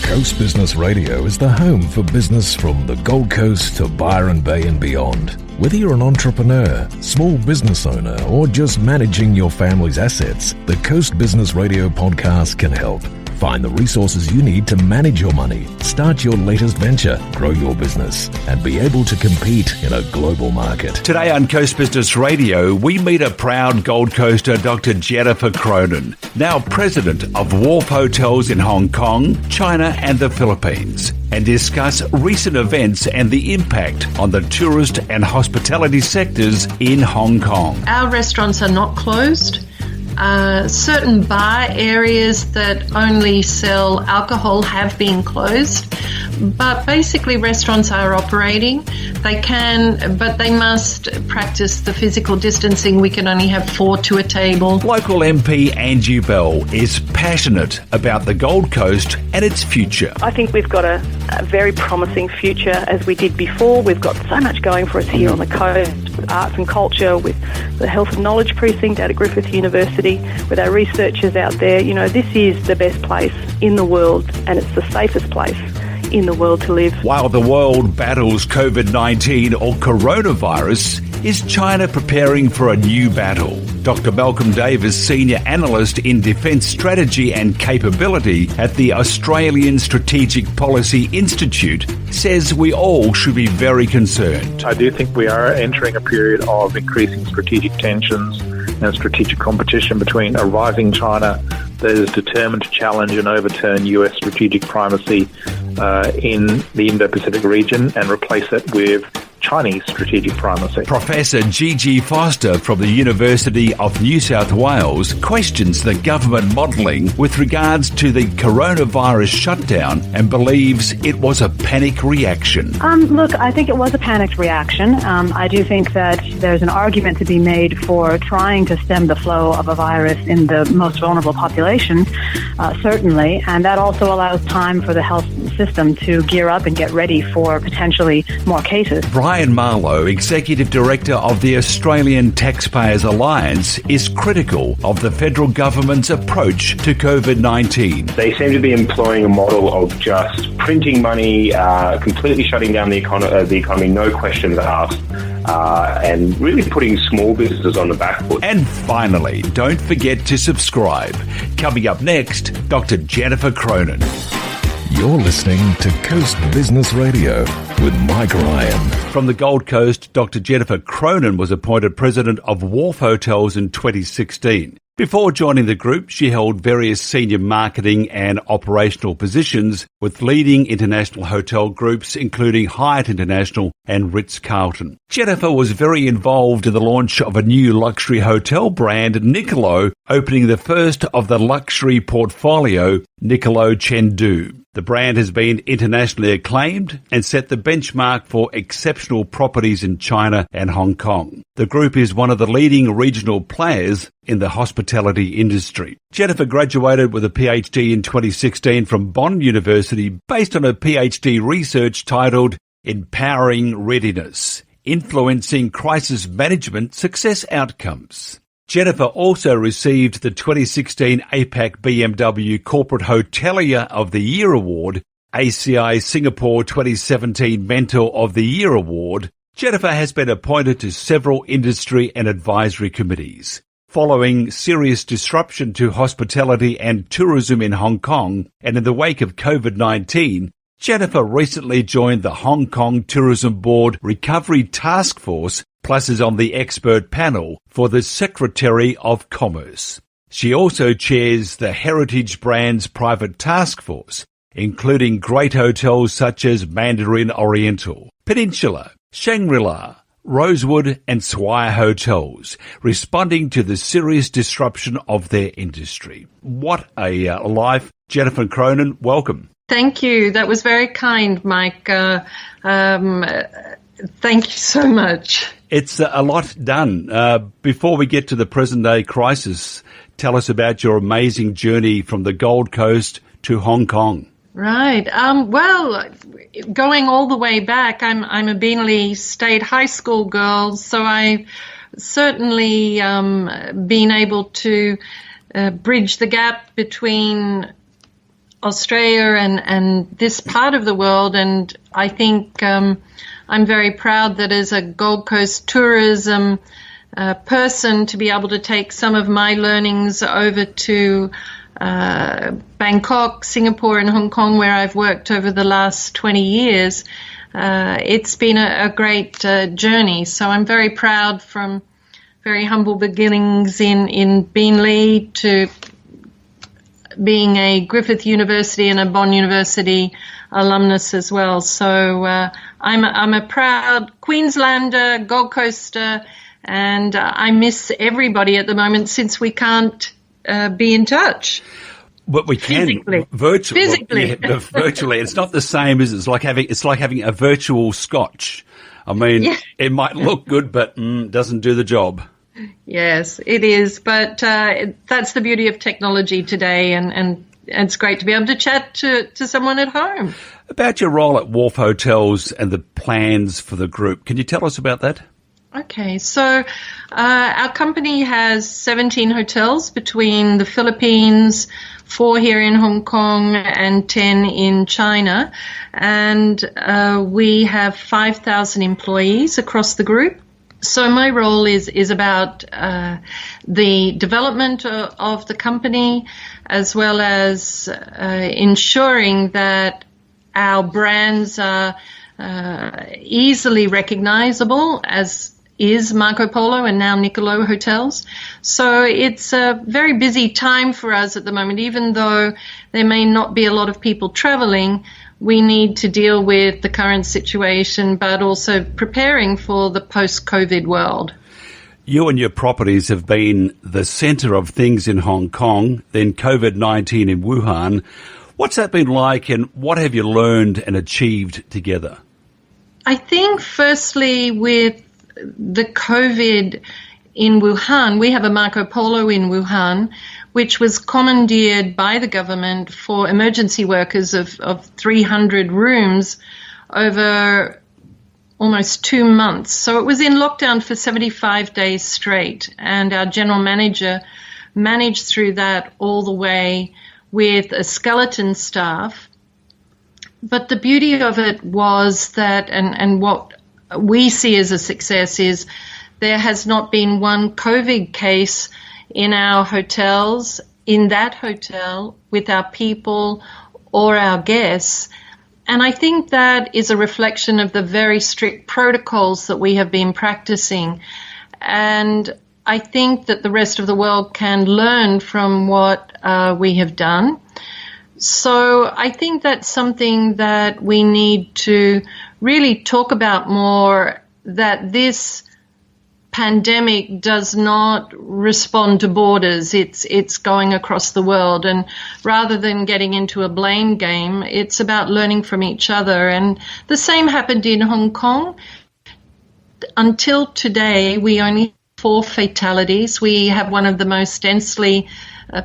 Coast Business Radio is the home for business from the Gold Coast to Byron Bay and beyond. Whether you're an entrepreneur, small business owner, or just managing your family's assets, the Coast Business Radio podcast can help. Find the resources you need to manage your money, start your latest venture, grow your business, and be able to compete in a global market. Today on Coast Business Radio, we meet a proud Gold Coaster, Dr. Jennifer Cronin, now President of Wharf Hotels in Hong Kong, China and the Philippines, and discuss recent events and the impact on the tourist and hospitality sectors in Hong Kong. Our restaurants are not closed. Certain bar areas that only sell alcohol have been closed, but basically restaurants are operating. They can, but they must practice the physical distancing. We can only have 4 to a table. Local MP Angie Bell is passionate about the Gold Coast and its future. I think we've got a very promising future as we did before. We've got so much going for us here on the coast, with arts and culture, with the Health and Knowledge Precinct out at Griffith University, with our researchers out there. You know, this is the best place in the world, and it's the safest place in the world to live. While the world battles COVID-19 or coronavirus, is China preparing for a new battle? Dr. Malcolm Davis, Senior Analyst in Defence Strategy and Capability at the Australian Strategic Policy Institute, says we all should be very concerned. I do think we are entering a period of increasing strategic tensions and strategic competition between a rising China that is determined to challenge and overturn US strategic primacy in the Indo-Pacific region and replace it with Chinese strategic primacy. Professor Gigi Foster from the University of New South Wales questions the government modelling with regards to the coronavirus shutdown and believes it was a panic reaction. Look, I think it was a panicked reaction. I do think that there's an argument to be made for trying to stem the flow of a virus in the most vulnerable population, certainly, and that also allows time for the health system to gear up and get ready for potentially more cases. Brian Marlow, Executive Director of the Australian Taxpayers Alliance, is critical of the federal government's approach to COVID-19. They seem to be employing a model of just printing money, completely shutting down the economy, no questions asked, and really putting small businesses on the back foot. And finally, don't forget to subscribe. Coming up next, Dr. Jennifer Cronin. You're listening to Coast Business Radio with Mike Ryan. From the Gold Coast, Dr. Jennifer Cronin was appointed President of Wharf Hotels in 2016. Before joining the group, she held various senior marketing and operational positions with leading international hotel groups, including Hyatt International and Ritz-Carlton. Jennifer was very involved in the launch of a new luxury hotel brand, Niccolo, opening the first of the luxury portfolio, Niccolo Chengdu. The brand has been internationally acclaimed and set the benchmark for exceptional properties in China and Hong Kong. The group is one of the leading regional players in the hospitality industry. Jennifer graduated with a PhD in 2016 from Bond University based on a PhD research titled Empowering Readiness, Influencing Crisis Management Success Outcomes. Jennifer also received the 2016 APAC BMW Corporate Hotelier of the Year Award, ACI Singapore 2017 Mentor of the Year Award. Jennifer has been appointed to several industry and advisory committees. Following serious disruption to hospitality and tourism in Hong Kong and in the wake of COVID-19, Jennifer recently joined the Hong Kong Tourism Board Recovery Task Force, plus is on the expert panel for the Secretary of Commerce. She also chairs the Heritage Brands Private Task Force, including great hotels such as Mandarin Oriental, Peninsula, Shangri-La, Rosewood and Swire Hotels, responding to the serious disruption of their industry. What a life. Jennifer Cronin, welcome. Thank you. That was very kind, Mike. Thank you so much. It's a lot done. Before we get to the present-day crisis, tell us about your amazing journey from the Gold Coast to Hong Kong. Right. Well, going all the way back, I'm a Beanley State High School girl, so I've certainly been able to bridge the gap between Australia and this part of the world. And I think I'm very proud that as a Gold Coast tourism person to be able to take some of my learnings over to Bangkok, Singapore and Hong Kong, where I've worked over the last 20 years. It's been a great journey. So I'm very proud, from very humble beginnings in Beenleigh to being a Griffith University and a Bond University alumnus as well. So I'm a proud Queenslander, Gold Coaster, and I miss everybody at the moment since we can't be in touch. But we can virtually. Physically. Well, virtually. It's not the same as it's like having a virtual scotch. I mean, It might look good, but doesn't do the job. Yes, it is. But that's the beauty of technology today, and it's great to be able to chat to someone at home. About your role at Wharf Hotels and the plans for the group, can you tell us about that? Okay, so our company has 17 hotels between the Philippines, 4 here in Hong Kong and 10 in China. And we have 5,000 employees across the group. So my role is about the development of the company, as well as ensuring that our brands are easily recognizable, as is Marco Polo and now Niccolo Hotels. So it's a very busy time for us at the moment. Even though there may not be a lot of people traveling, we need to deal with the current situation, but also preparing for the post-COVID world. You and your properties have been the centre of things in Hong Kong, then COVID-19 in Wuhan. What's that been like, and what have you learned and achieved together? I think firstly with the COVID in Wuhan, we have a Marco Polo in Wuhan, which was commandeered by the government for emergency workers of 300 rooms over almost 2 months. So it was in lockdown for 75 days straight, and our general manager managed through that all the way with a skeleton staff. But the beauty of it was that, and what we see as a success, is there has not been one COVID case in our hotels, in that hotel, with our people or our guests. And I think that is a reflection of the very strict protocols that we have been practicing. And I think that the rest of the world can learn from what we have done. So I think that's something that we need to really talk about more, that this pandemic does not respond to borders. It's going across the world. And rather than getting into a blame game, it's about learning from each other. And the same happened in Hong Kong. Until today, we only have 4 fatalities. We have one of the most densely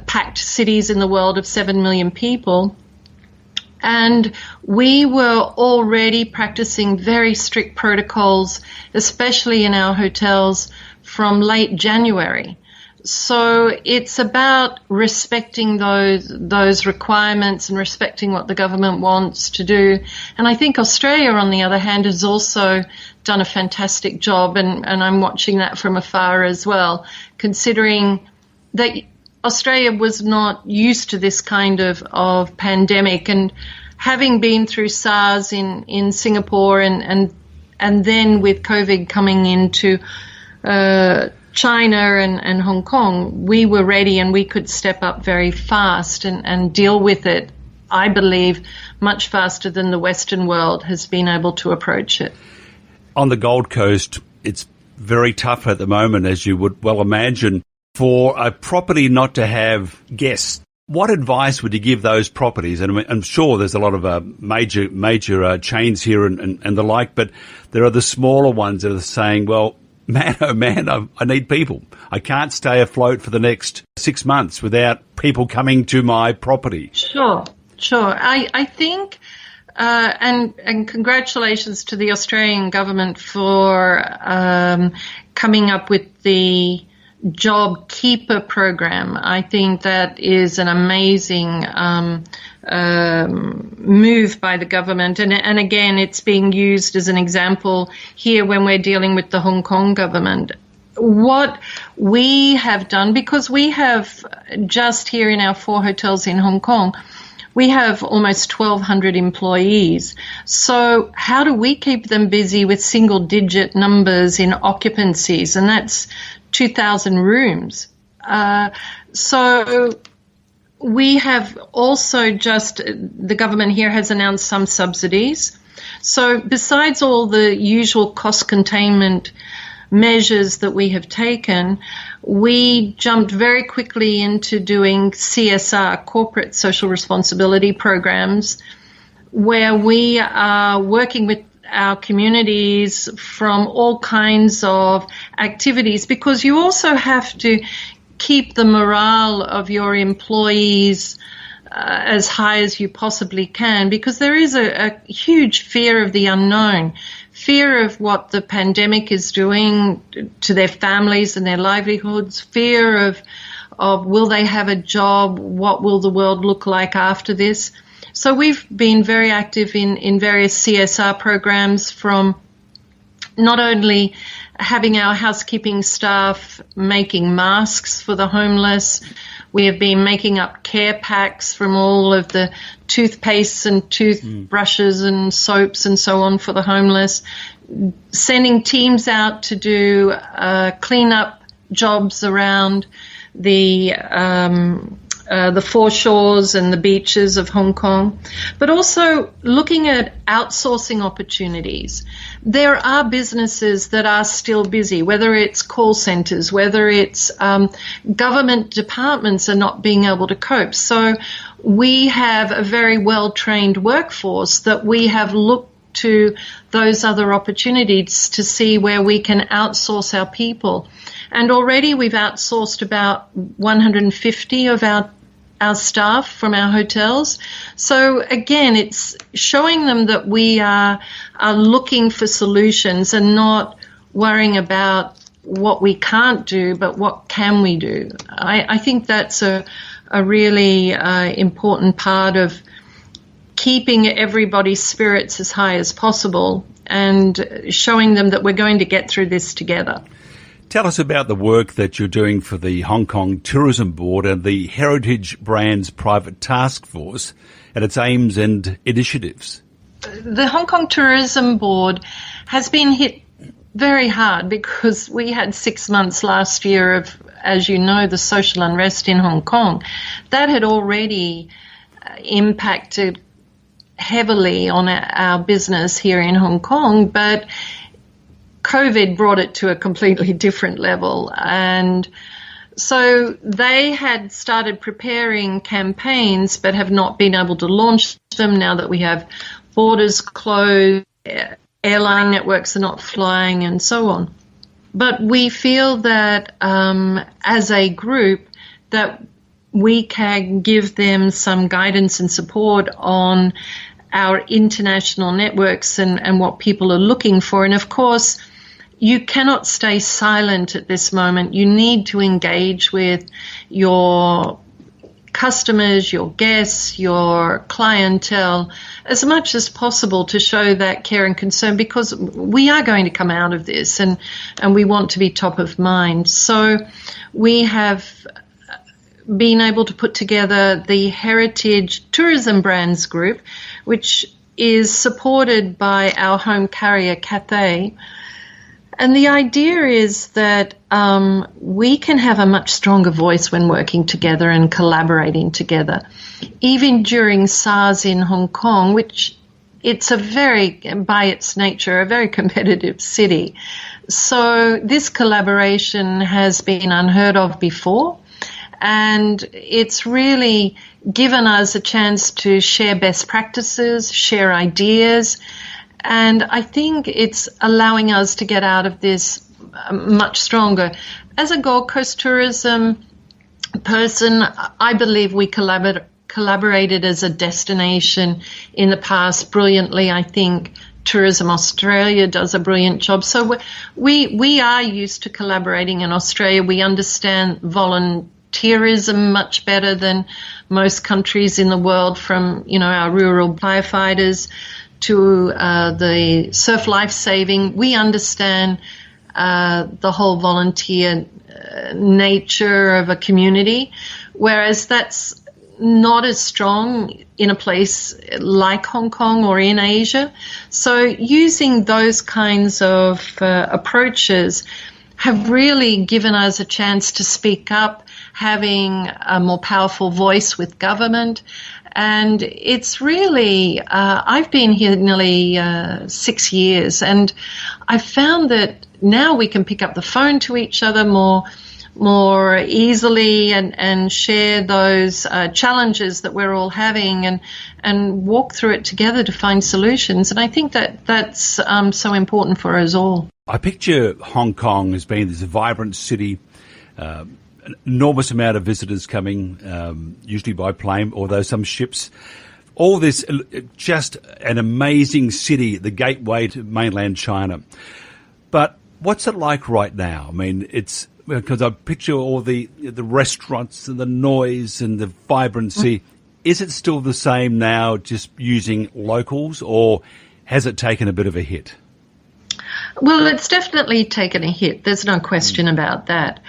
packed cities in the world of 7 million people. And we were already practicing very strict protocols, especially in our hotels, from late January. So it's about respecting those requirements and respecting what the government wants to do. And I think Australia, on the other hand, has also done a fantastic job, and I'm watching that from afar as well, considering that Australia was not used to this kind of pandemic, and having been through SARS in Singapore and then with COVID coming into China and Hong Kong, we were ready and we could step up very fast and deal with it, I believe, much faster than the Western world has been able to approach it. On the Gold Coast, it's very tough at the moment, as you would well imagine, for a property not to have guests. What advice would you give those properties? And I'm sure there's a lot of major chains here and the like, but there are the smaller ones that are saying, well, man, oh man, I need people. I can't stay afloat for the next 6 months without people coming to my property. Sure. I think, and congratulations to the Australian government for coming up with the Job Keeper program. I think that is an amazing move by the government. And again, it's being used as an example here when we're dealing with the Hong Kong government. What we have done, because we have just here in our 4 hotels in Hong Kong, we have almost 1,200 employees. So how do we keep them busy with single-digit numbers in occupancies? And that's 2,000 rooms. So we have also the government here has announced some subsidies. So besides all the usual cost containment measures that we have taken, we jumped very quickly into doing CSR, corporate social responsibility programs, where we are working with our communities from all kinds of activities, because you also have to keep the morale of your employees as high as you possibly can, because there is a huge fear of the unknown. Fear of what the pandemic is doing to their families and their livelihoods, fear of will they have a job, what will the world look like after this. So we've been very active in various CSR programs, from not only having our housekeeping staff making masks for the homeless. We have been making up care packs from all of the toothpastes and toothbrushes and soaps and so on for the homeless, sending teams out to do clean-up jobs around the foreshores and the beaches of Hong Kong, but also looking at outsourcing opportunities. There are businesses that are still busy, whether it's call centres, whether it's government departments are not being able to cope. So we have a very well-trained workforce that we have looked to those other opportunities to see where we can outsource our people. And already we've outsourced about 150 of our staff from our hotels. So again, it's showing them that we are looking for solutions and not worrying about what we can't do, but what can we do. I think that's a really important part of keeping everybody's spirits as high as possible and showing them that we're going to get through this together. Tell us about the work that you're doing for the Hong Kong Tourism Board and the Heritage Brands Private Task Force and its aims and initiatives. The Hong Kong Tourism Board has been hit very hard because we had 6 months last year of, as you know, the social unrest in Hong Kong. That had already impacted heavily on our business here in Hong Kong, but COVID brought it to a completely different level. And so they had started preparing campaigns but have not been able to launch them now that we have borders closed, airline networks are not flying and so on. But we feel that as a group that we can give them some guidance and support on our international networks and what people are looking for. And of course, you cannot stay silent at this moment. You need to engage with your customers, your guests, your clientele as much as possible to show that care and concern, because we are going to come out of this and we want to be top of mind. So we have been able to put together the Heritage Tourism Brands Group, which is supported by our home carrier, Cathay. And the idea is that we can have a much stronger voice when working together and collaborating together. Even during SARS in Hong Kong, which it's by its nature, a very competitive city. So this collaboration has been unheard of before, and it's really given us a chance to share best practices, share ideas, and I think it's allowing us to get out of this much stronger. As a Gold Coast tourism person, I believe we collaborated as a destination in the past brilliantly. I think Tourism Australia does a brilliant job. So we are used to collaborating in Australia. We understand volunteerism much better than most countries in the world, from, our rural firefighters to the surf life saving. We understand the whole volunteer nature of a community, whereas that's not as strong in a place like Hong Kong or in Asia. So using those kinds of approaches have really given us a chance to speak up, having a more powerful voice with government. And it's really, I've been here nearly 6 years, and I've found that now we can pick up the phone to each other more easily and share those challenges that we're all having and walk through it together to find solutions. And I think that's so important for us all. I picture Hong Kong as being this vibrant city, an enormous amount of visitors coming, usually by plane, although some ships. All this, just an amazing city, the gateway to mainland China. But what's it like right now? I mean, it's because I picture all the restaurants and the noise and the vibrancy. Is it still the same now, just using locals, or has it taken a bit of a hit? Well, it's definitely taken a hit. There's no question about that.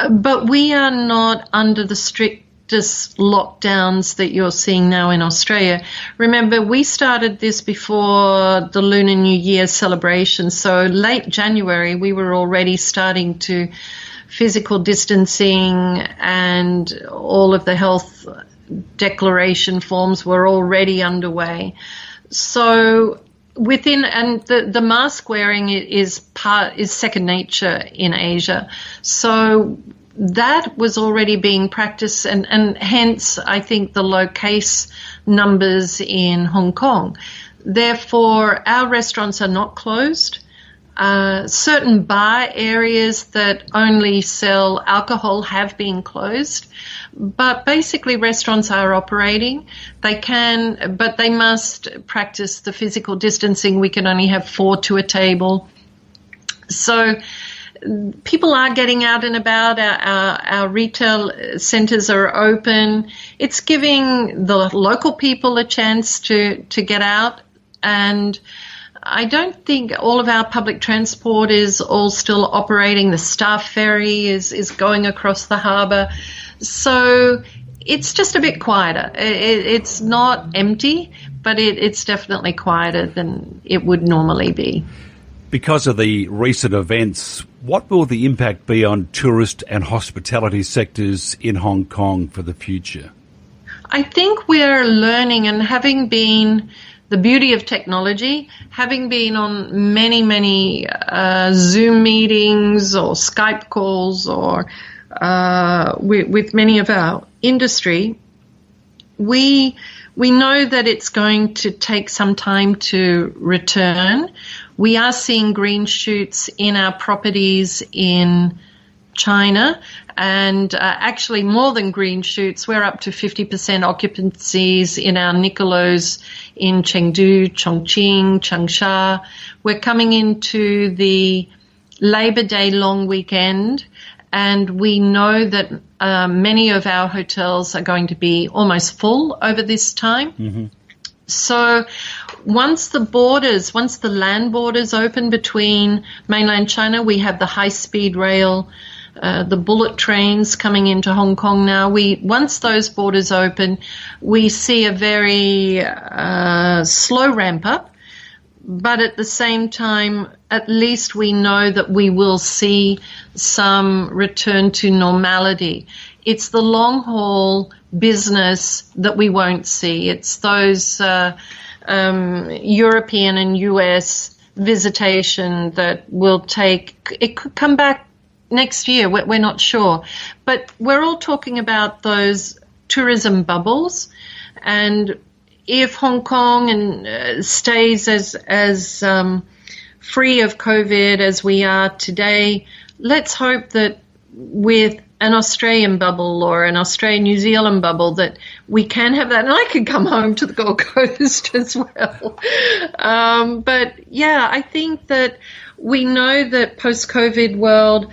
But we are not under the strictest lockdowns that you're seeing now in Australia. Remember, we started this before the Lunar New Year celebration. So late January, we were already starting to physical distancing, and all of the health declaration forms were already underway. So the mask wearing is second nature in Asia. So that was already being practiced, and hence I think the low case numbers in Hong Kong. Therefore, our restaurants are not closed. Certain bar areas that only sell alcohol have been closed, but basically restaurants are operating. They can, but they must practice the physical distancing. We can only have 4 to a table. So people are getting out and about. Our retail centres are open. It's giving the local people a chance to get out, and I don't think all of our public transport is all still operating. The staff ferry is going across the harbour. So it's just a bit quieter. It's not empty, but it's definitely quieter than it would normally be. Because of the recent events, what will the impact be on tourist and hospitality sectors in Hong Kong for the future? I think we're learning, and having been the beauty of technology, having been on many Zoom meetings or Skype calls or with many of our industry, we know that it's going to take some time to return. We are seeing green shoots in our properties in China, and actually more than green shoots. We're up to 50% occupancies in our Nicolos in Chengdu, Chongqing, Changsha. We're coming into the Labor Day long weekend, and we know that many of our hotels are going to be almost full over this time. Mm-hmm. So once the land borders open between mainland China, we have the high-speed rail, the bullet trains coming into Hong Kong now. Once those borders open, we see a very slow ramp up, but at the same time, at least we know that we will see some return to normality. It's the long haul business that we won't see. It's those European and US visitation that will take, it could come back next year, we're not sure. But we're all talking about those tourism bubbles, and if Hong Kong stays as free of COVID as we are today, let's hope that with an Australian bubble or an Australian-New Zealand bubble, that we can have that. And I could come home to the Gold Coast as well. But yeah, I think that we know that post-COVID world,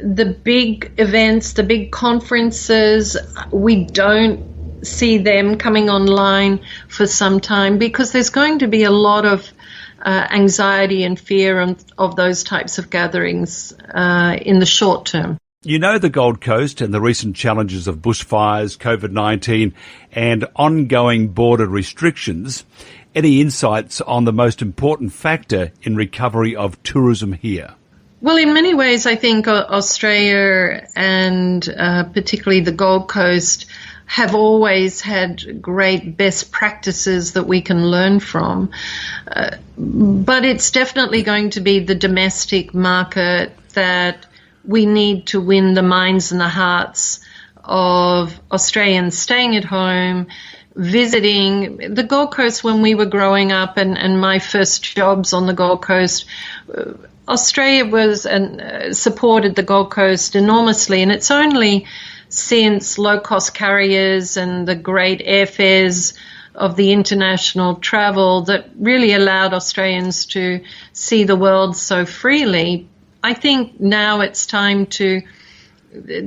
the big events, the big conferences, we don't see them coming online for some time, because there's going to be a lot of anxiety and fear of those types of gatherings in the short term. You know the Gold Coast and the recent challenges of bushfires, COVID-19 and ongoing border restrictions. Any insights on the most important factor in recovery of tourism here? Well, in many ways, I think Australia and particularly the Gold Coast have always had great best practices that we can learn from. But it's definitely going to be the domestic market that we need to win the minds and the hearts of Australians staying at home, visiting the Gold Coast. When we were growing up and my first jobs on the Gold Coast, Australia was and supported the Gold Coast enormously, and it's only since low-cost carriers and the great airfares of the international travel that really allowed Australians to see the world so freely. I think now it's time to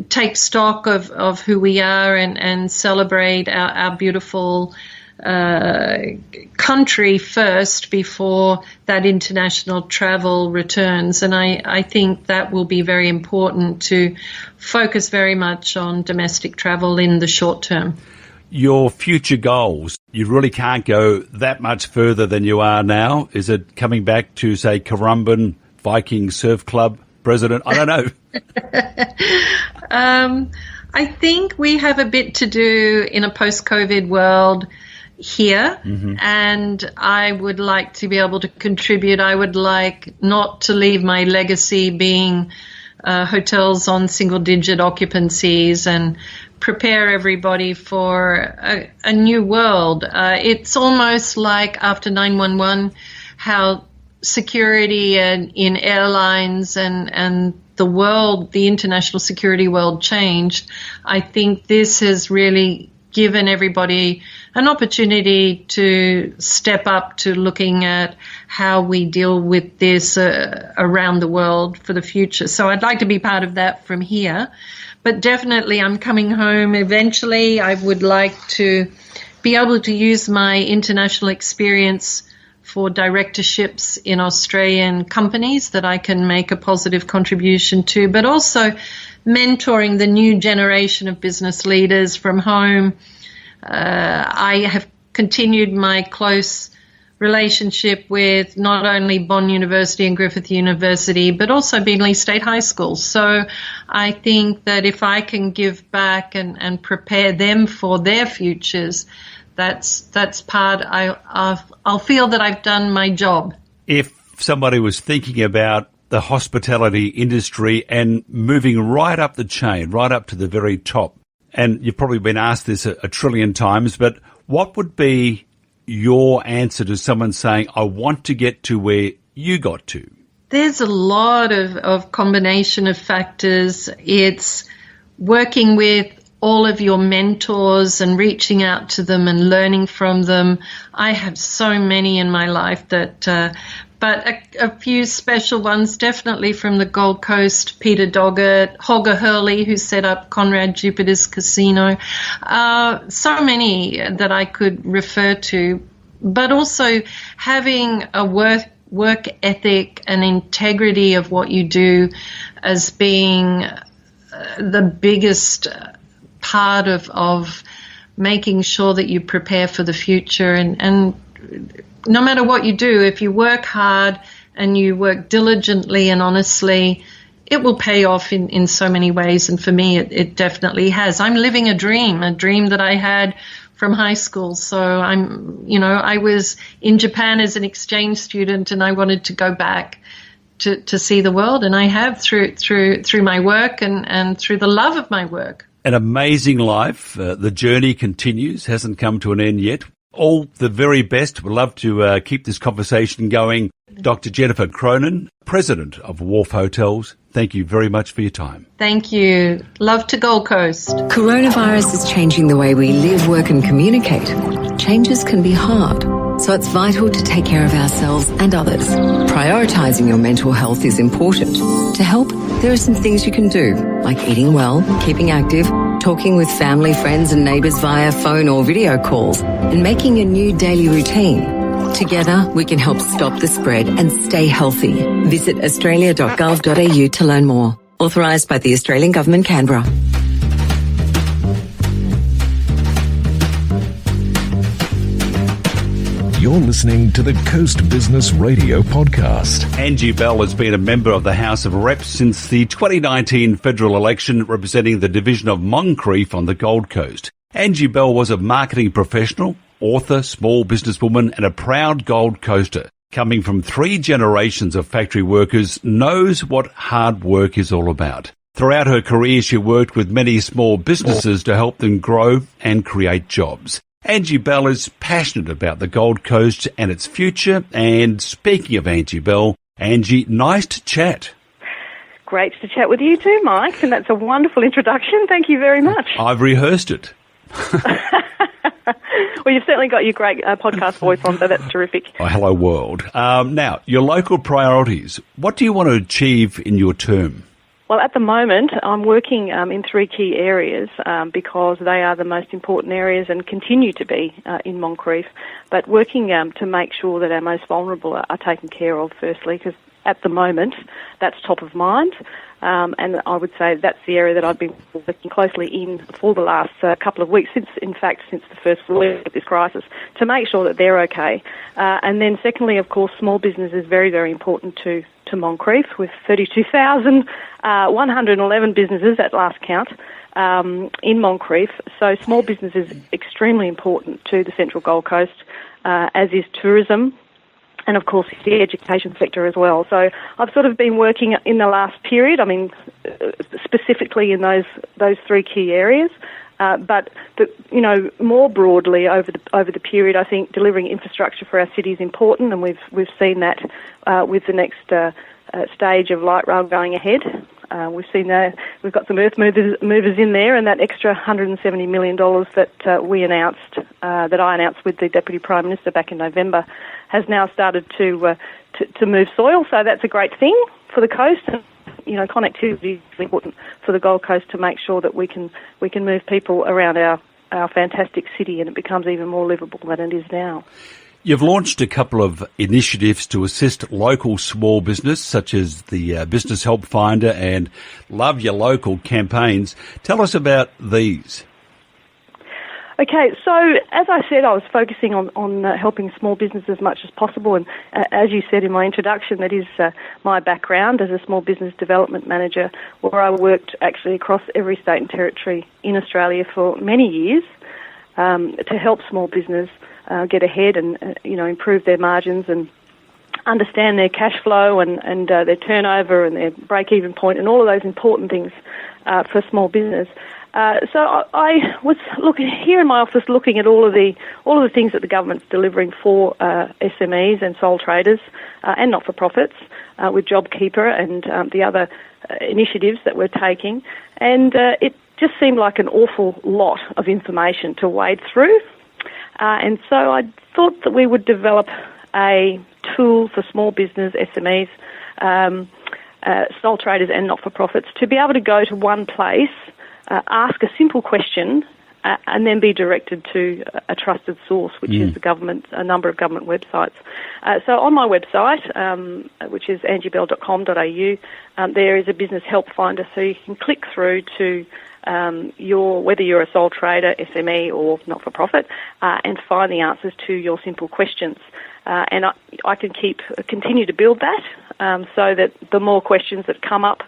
take stock of who we are and celebrate our beautiful country first before that international travel returns. And I think that will be very important, to focus very much on domestic travel in the short term. Your future goals, you really can't go that much further than you are now. Is it coming back to, say, Currumbin Viking Surf Club president? I don't know. I think we have a bit to do in a post-COVID world here, and I would like to be able to contribute. I would like not to leave my legacy being hotels on single-digit occupancies, and prepare everybody for a new world. It's almost like after 9/11, how security in airlines and the world, the international security world, changed. I think this has really given everybody an opportunity to step up to looking at how we deal with this around the world for the future. So I'd like to be part of that from here. But definitely I'm coming home eventually. I would like to be able to use my international experience for directorships in Australian companies that I can make a positive contribution to, but also mentoring the new generation of business leaders from home. I have continued my close relationship with not only Bond University and Griffith University, but also Beenleigh State High School. So I think that if I can give back and prepare them for their futures, that's part. I'll feel that I've done my job. If somebody was thinking about the hospitality industry and moving right up the chain, right up to the very top, and you've probably been asked this a trillion times, but what would be your answer to someone saying, I want to get to where you got to? There's a lot of combination of factors. It's working with all of your mentors and reaching out to them and learning from them. I have so many in my life that, but a few special ones, definitely from the Gold Coast, Peter Doggett, Holger Hurley, who set up Conrad Jupiter's Casino. So many that I could refer to, but also having a work ethic and integrity of what you do as being the biggest part of making sure that you prepare for the future. And no matter what you do, if you work hard and you work diligently and honestly, it will pay off in so many ways. And for me, it definitely has. I'm living a dream that I had from high school. So I was in Japan as an exchange student, and I wanted to go back to see the world. And I have through my work and through the love of my work. An amazing life. The journey continues, hasn't come to an end yet. All the very best. We'd love to keep this conversation going. Dr. Jennifer Cronin, President of Wharf Hotels, thank you very much for your time. Thank you. Love to Gold Coast. Coronavirus is changing the way we live, work and communicate. Changes can be hard, so it's vital to take care of ourselves and others. Prioritising your mental health is important. To help, there are some things you can do, like eating well, keeping active, talking with family, friends and neighbours via phone or video calls, and making a new daily routine. Together, we can help stop the spread and stay healthy. Visit australia.gov.au to learn more. Authorised by the Australian Government, Canberra. You're listening to the Coast Business Radio podcast. Angie Bell has been a member of the House of Reps since the 2019 federal election, representing the division of Moncrieff on the Gold Coast. Angie Bell was a marketing professional, author, small businesswoman and a proud Gold Coaster. Coming from 3 generations of factory workers, knows what hard work is all about. Throughout her career, she worked with many small businesses to help them grow and create jobs. Angie Bell is passionate about the Gold Coast and its future. And speaking of Angie Bell, Angie, nice to chat. Great to chat with you too, Mike, and that's a wonderful introduction. Thank you very much. I've rehearsed it. Well, you've certainly got your great podcast voice on, so that's terrific. Oh, hello, world. Now, your local priorities. What do you want to achieve in your term? Well, at the moment, I'm working in 3 key areas because they are the most important areas and continue to be in Moncrieff, but working to make sure that our most vulnerable are taken care of, firstly, because at the moment, that's top of mind. And I would say that's the area that I've been working closely in for the last couple of weeks, since the first week of this crisis, to make sure that they're okay. And then secondly, of course, small business is very, very important to Moncrieff, with 32,111 businesses at last count in Moncrieff. So small business is extremely important to the Central Gold Coast, as is tourism, and of course the education sector as well. So I've sort of been working in the last period, specifically in those 3 key areas. But more broadly over the period, I think delivering infrastructure for our city is important, and we've seen that with the next stage of light rail going ahead. We've seen that we've got some earth movers in there, and that extra $170 million that that I announced with the Deputy Prime Minister back in November has now started to move soil. So that's a great thing for the coast, and connectivity is important for the Gold Coast to make sure that we can move people around our fantastic city, and it becomes even more livable than it is now. You've launched a couple of initiatives to assist local small business, such as the Business Help Finder and Love Your Local campaigns. Tell us about these. Okay, so as I said, I was focusing on helping small business as much as possible, and as you said in my introduction, that is my background as a small business development manager, where I worked actually across every state and territory in Australia for many years to help small business get ahead and improve their margins and understand their cash flow and their turnover and their break-even point and all of those important things for small business. So I was looking here in my office, looking at all of the things that the government's delivering for SMEs and sole traders and not-for-profits with JobKeeper and the other initiatives that we're taking, and it just seemed like an awful lot of information to wade through. And so I thought that we would develop a tool for small business, SMEs, sole traders and not-for-profits to be able to go to one place, ask a simple question, and then be directed to a trusted source, which is a number of government websites. So on my website, which is angiebell.com.au, there is a business help finder, so you can click through to whether you're a sole trader, SME or not-for-profit, and find the answers to your simple questions. And I can continue to build that so that the more questions that come up,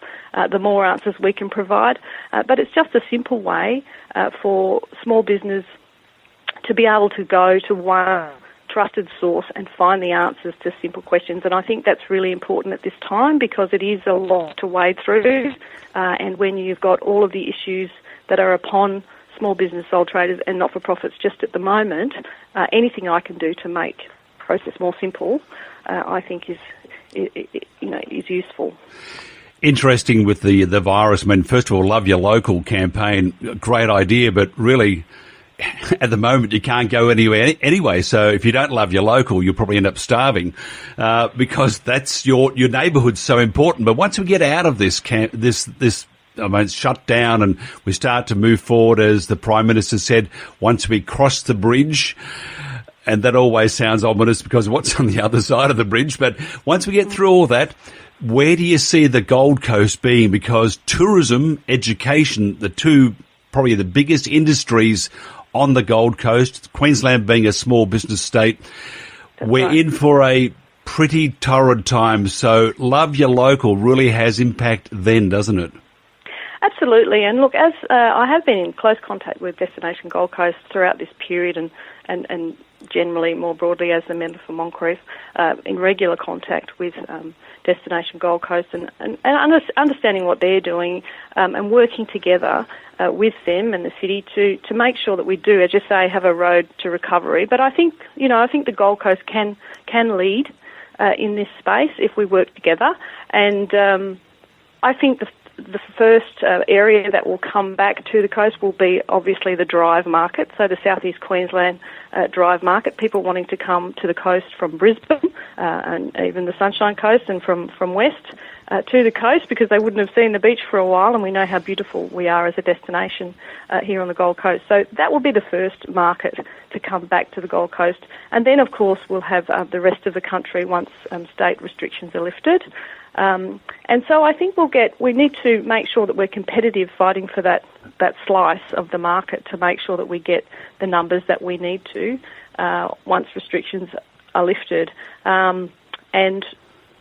the more answers we can provide. But it's just a simple way for small business to be able to go to one trusted source and find the answers to simple questions. And I think that's really important at this time because it is a lot to wade through. And when you've got all of the issues that are upon small business, sole traders and not-for-profits just at the moment, anything I can do to make the process more simple, I think is useful. Interesting with the virus. I mean, first of all, Love Your Local campaign, great idea, but really at the moment you can't go anywhere anyway. So if you don't love your local, you'll probably end up starving because that's your neighbourhood's so important. But once we get out of this shutdown and we start to move forward, as the Prime Minister said, once we cross the bridge. And that always sounds ominous because what's on the other side of the bridge. But once we get through all that, where do you see the Gold Coast being? Because tourism, education, the two probably the biggest industries on the Gold Coast, Queensland being a small business state, we're in for a pretty torrid time. So Love Your Local really has impact then, doesn't it? Absolutely. And look, as I have been in close contact with Destination Gold Coast throughout this period and generally more broadly as a member for Moncrieff, in regular contact with Destination Gold Coast and understanding what they're doing and working together with them and the city to make sure that we do, as you say, have a road to recovery. But I think the Gold Coast can lead in this space if we work together. And I think the first area that will come back to the coast will be obviously the drive market, so the southeast Queensland drive market, people wanting to come to the coast from Brisbane and even the Sunshine Coast and from west to the coast because they wouldn't have seen the beach for a while, and we know how beautiful we are as a destination here on the Gold Coast. So that will be the first market to come back to the Gold Coast. And then, of course, we'll have the rest of the country once state restrictions are lifted. And so I think we need to make sure that we're competitive fighting for that slice of the market to make sure that we get the numbers that we need to once restrictions are lifted. And,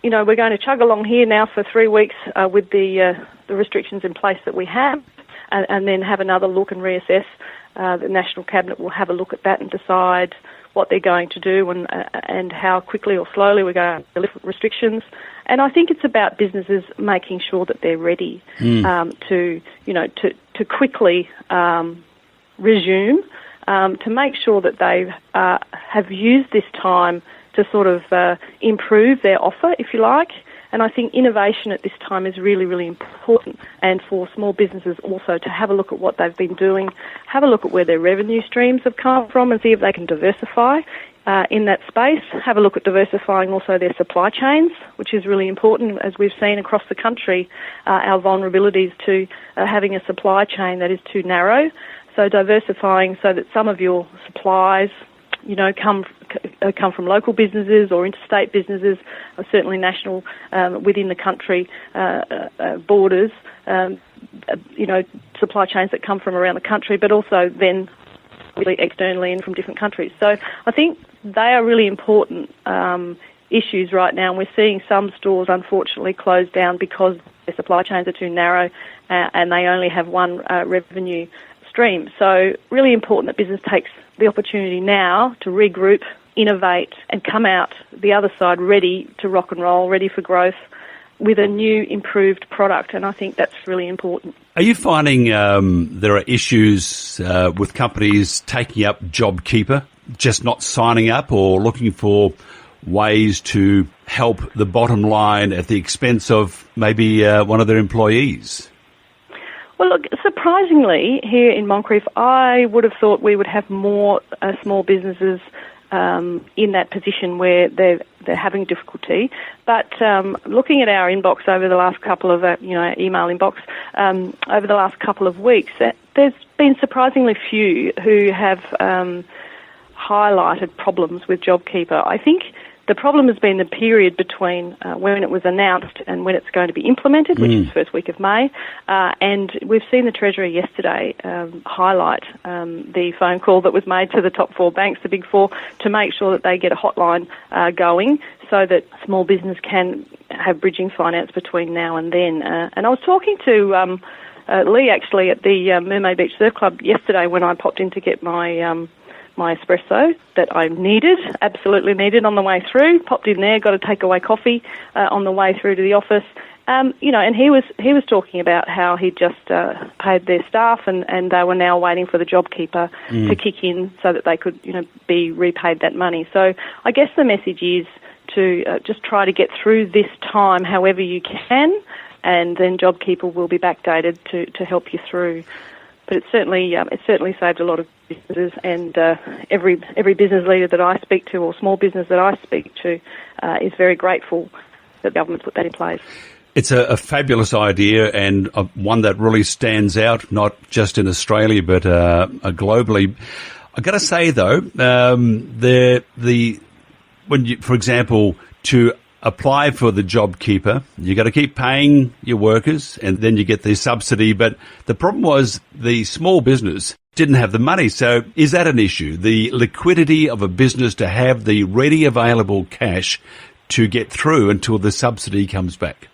you know, we're going to chug along here now for 3 weeks with the restrictions in place that we have and then have another look and reassess. The National Cabinet will have a look at that and decide what they're going to do and how quickly or slowly we're going to lift restrictions. And I think it's about businesses making sure that they're ready to quickly resume, to make sure that they have used this time to sort of improve their offer, if you like. And I think innovation at this time is really, really important. And for small businesses also to have a look at what they've been doing, have a look at where their revenue streams have come from and see if they can diversify in that space. Have a look at diversifying also their supply chains, which is really important as we've seen across the country, our vulnerabilities to having a supply chain that is too narrow. So diversifying so that some of your supplies, you know, come from local businesses or interstate businesses, or certainly national within the country borders, you know, supply chains that come from around the country, but also then really externally and from different countries. So I think they are really important issues right now, and we're seeing some stores unfortunately close down because their supply chains are too narrow and they only have one revenue stream. So really important that business takes the opportunity now to regroup, innovate and come out the other side ready to rock and roll, ready for growth with a new improved product, and I think that's really important. Are you finding there are issues with companies taking up JobKeeper, just not signing up or looking for ways to help the bottom line at the expense of maybe one of their employees? Well, look, surprisingly, here in Moncrieff, I would have thought we would have more small businesses in that position where they're having difficulty. But looking at our inbox over the last couple of, email inbox over the last couple of weeks, there's been surprisingly few who have highlighted problems with JobKeeper. I think the problem has been the period between when it was announced and when it's going to be implemented, which is the first week of May. And we've seen the Treasurer yesterday highlight the phone call that was made to the top four banks, the big four, to make sure that they get a hotline going so that small business can have bridging finance between now and then. And I was talking to Lee, actually, at the Mermaid Beach Surf Club yesterday when I popped in to get my espresso that I absolutely needed on the way through. Popped in there, got a takeaway coffee on the way through to the office, And he was talking about how he just paid their staff, and they were now waiting for the JobKeeper to kick in so that they could, be repaid that money. So I guess the message is to just try to get through this time however you can, and then JobKeeper will be backdated to help you through. But it certainly saved a lot of businesses, and every business leader that I speak to, or small business that I speak to, is very grateful that the government put that in place. It's a fabulous idea, and one that really stands out, not just in Australia but globally. I've got to say though, when you, for example, to apply for the JobKeeper, you got to keep paying your workers, and then you get the subsidy. But the problem was the small business didn't have the money. So is that an issue? The liquidity of a business to have the ready available cash to get through until the subsidy comes back?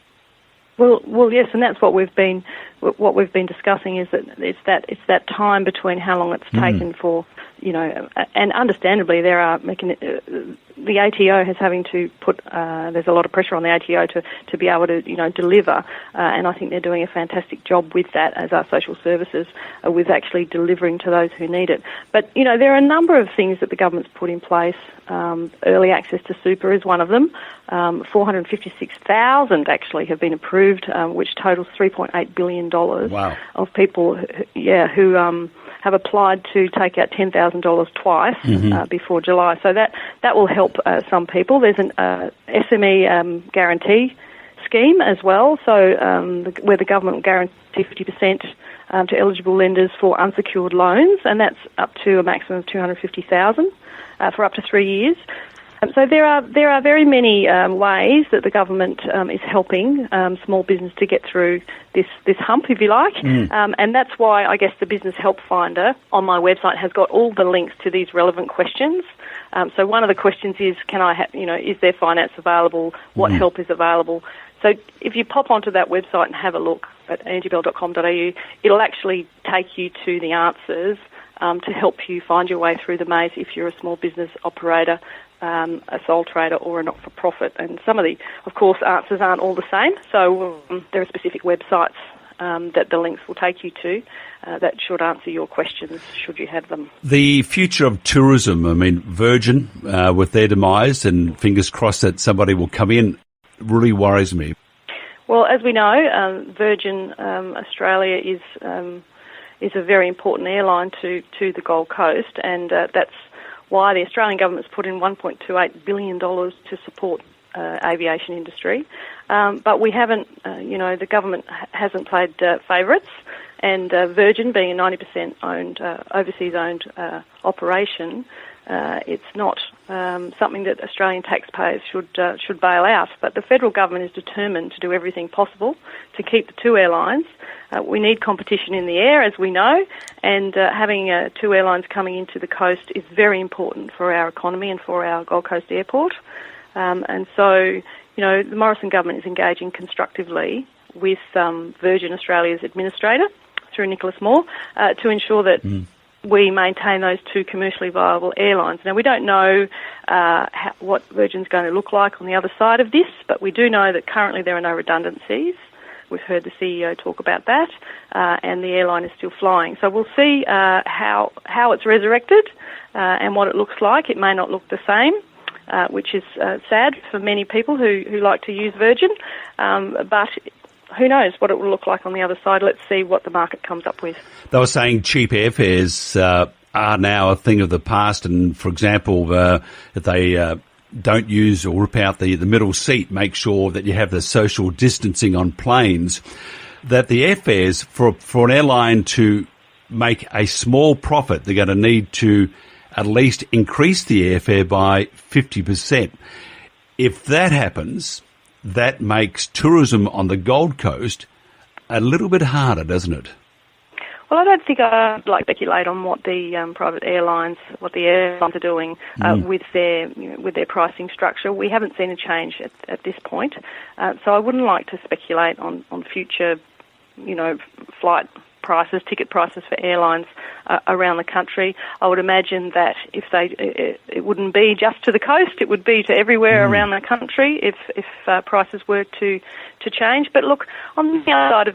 Well, yes, and that's what we've been discussing, is that it's that time between how long it's taken for, and understandably there are the ATO has having to put there's a lot of pressure on the ATO to be able to deliver, and I think they're doing a fantastic job with that, as our social services with actually delivering to those who need it. But there are a number of things that the government's put in place. Early access to super is one of them. 456,000 actually have been approved, which totals $3.8 billion. Wow. Of people who have applied to take out $10,000 twice before July. So that will help some people. There's an SME guarantee scheme as well, so where the government will guarantee 50% to eligible lenders for unsecured loans, and that's up to a maximum of $250,000 for up to 3 years. So there are very many ways that the government is helping small business to get through this hump, if you like, and that's why I guess the Business Help Finder on my website has got all the links to these relevant questions. So one of the questions is, is there finance available? What help is available? So if you pop onto that website and have a look at angiebell.com.au, it'll actually take you to the answers to help you find your way through the maze if you're a small business operator, a sole trader or a not-for-profit. And some of the, of course, answers aren't all the same. So there are specific websites that the links will take you to that should answer your questions, should you have them. The future of tourism, Virgin, with their demise, and fingers crossed that somebody will come in, really worries me. Well, as we know, Virgin Australia is a very important airline to the Gold Coast, and that's why the Australian government's put in $1.28 billion to support aviation industry. But we haven't, the government hasn't played favourites, and Virgin being a 90% owned, overseas owned operation, it's not something that Australian taxpayers should bail out. But the federal government is determined to do everything possible to keep the two airlines. We need competition in the air, as we know, and having two airlines coming into the coast is very important for our economy and for our Gold Coast airport. And so, the Morrison government is engaging constructively with Virgin Australia's administrator, through Nicholas Moore, to ensure that we maintain those two commercially viable airlines. Now, we don't know what Virgin's going to look like on the other side of this, but we do know that currently there are no redundancies. We've heard the CEO talk about that, and the airline is still flying. So we'll see how it's resurrected and what it looks like. It may not look the same, which is sad for many people who like to use Virgin, but who knows what it will look like on the other side. Let's see what the market comes up with. They were saying cheap airfares are now a thing of the past, and, for example, if they don't use or rip out the middle seat, make sure that you have the social distancing on planes, that the airfares for an airline to make a small profit, they're going to need to at least increase the airfare by 50%. If that happens, that makes tourism on the Gold Coast a little bit harder, doesn't it? Well, I don't think I'd like to speculate on what the private airlines, what the airlines are doing with their pricing structure. We haven't seen a change at this point, so I wouldn't like to speculate on future, flight prices, ticket prices for airlines around the country. I would imagine that if it wouldn't be just to the coast, it would be to everywhere around the country if prices were to change. But look, on the other side of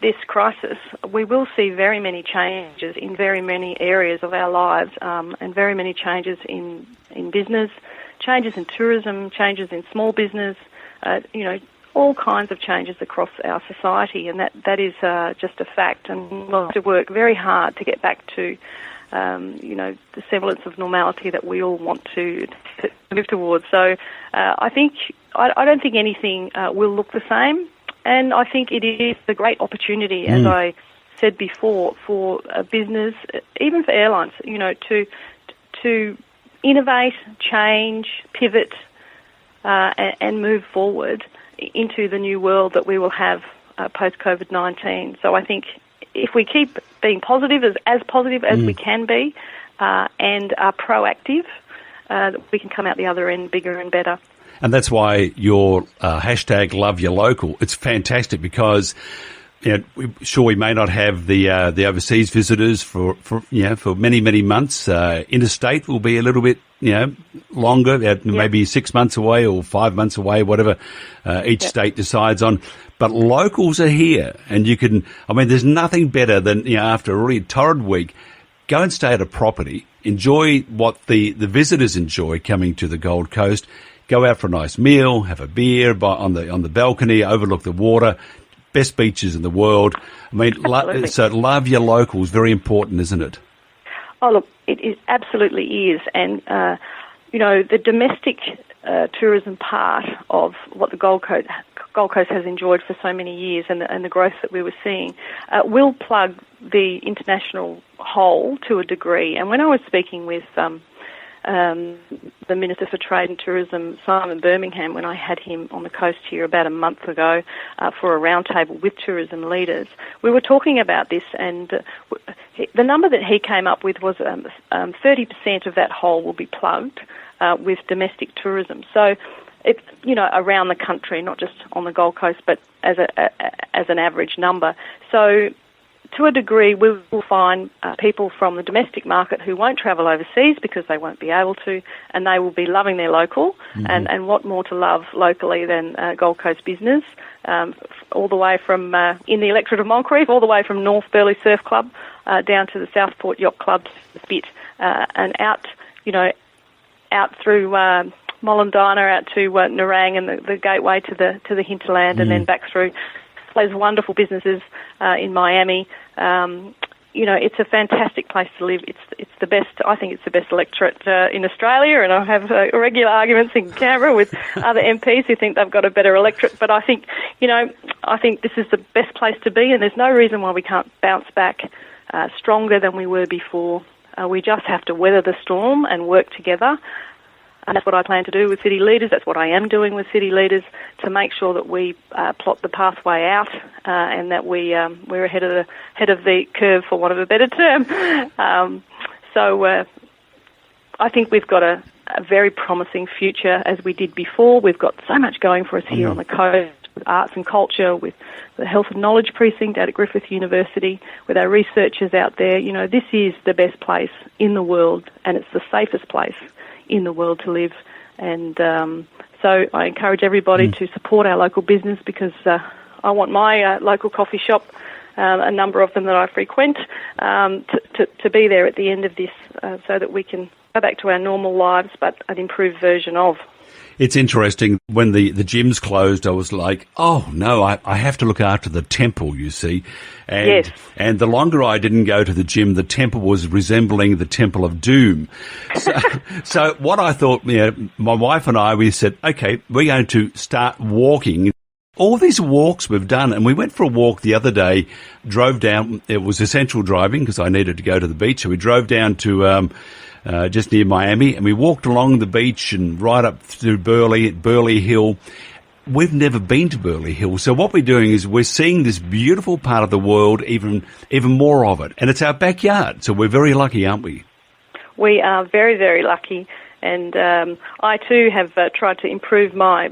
this crisis, we will see very many changes in very many areas of our lives, and very many changes in business, changes in tourism, changes in small business, all kinds of changes across our society, and that is just a fact. And we'll have to work very hard to get back to, the semblance of normality that we all want to move towards. So I don't think anything will look the same, and I think it is a great opportunity, as I said before, for a business, even for airlines, to innovate, change, pivot, and move forward into the new world that we will have post-COVID-19. So I think if we keep being positive, as positive as we can be, and are proactive, we can come out the other end bigger and better. And that's why your hashtag Love Your Local, it's fantastic because we may not have the overseas visitors for many, many months. Interstate will be a little bit, longer, maybe 6 months away or 5 months away, whatever each state decides on. But locals are here, and there's nothing better than, after a really torrid week, go and stay at a property, enjoy what the visitors enjoy coming to the Gold Coast, go out for a nice meal, have a beer on the balcony, overlook the water. Best beaches in the world. So love your locals, very important, isn't it? Oh, look, it absolutely is. And, the domestic tourism part of what the Gold Coast has enjoyed for so many years and the growth that we were seeing will plug the international hole to a degree. And when I was speaking with the Minister for Trade and Tourism, Simon Birmingham, when I had him on the coast here about a month ago for a roundtable with tourism leaders, we were talking about this, and the number that he came up with was 30% of that hole will be plugged with domestic tourism. So it's, around the country, not just on the Gold Coast, but as an average number. So to a degree, we will find people from the domestic market who won't travel overseas because they won't be able to, and they will be loving their local. And what more to love locally than Gold Coast business, all the way from, in the electorate of Moncrieff, all the way from North Burleigh Surf Club down to the Southport Yacht Club bit, and out through Mollendina, out to Nerang and the gateway to the hinterland, and then back through those wonderful businesses in Miami. It's a fantastic place to live. It's the best. I think it's the best electorate in Australia, and I have regular arguments in Canberra with other MPs who think they've got a better electorate. But I think this is the best place to be, and there's no reason why we can't bounce back stronger than we were before. We just have to weather the storm and work together. And that's what I plan to do with city leaders. That's what I am doing with city leaders, to make sure that we plot the pathway out and that we're ahead of the curve, for want of a better term. So I think we've got a very promising future, as we did before. We've got so much going for us here on the coast, with arts and culture, with the Health and Knowledge Precinct out at Griffith University, with our researchers out there. This is the best place in the world, and it's the safest place in the world to live. And so I encourage everybody to support our local business, because I want my local coffee shop, a number of them that I frequent, to be there at the end of this, so that we can go back to our normal lives, but an improved version of. It's interesting. When the gyms closed, I was like, oh, no, I have to look after the temple, you see. And, yes. And the longer I didn't go to the gym, the temple was resembling the Temple of Doom. So what I thought, my wife and I, we said, okay, we're going to start walking. All these walks we've done, and we went for a walk the other day, drove down. It was essential driving because I needed to go to the beach. So we drove down to just near Miami, and we walked along the beach and right up through Burleigh Hill. We've never been to Burleigh Hill. So what we're doing is we're seeing this beautiful part of the world, even more of it. And it's our backyard. So we're very lucky, aren't we? We are very, very lucky. And I too have tried to improve my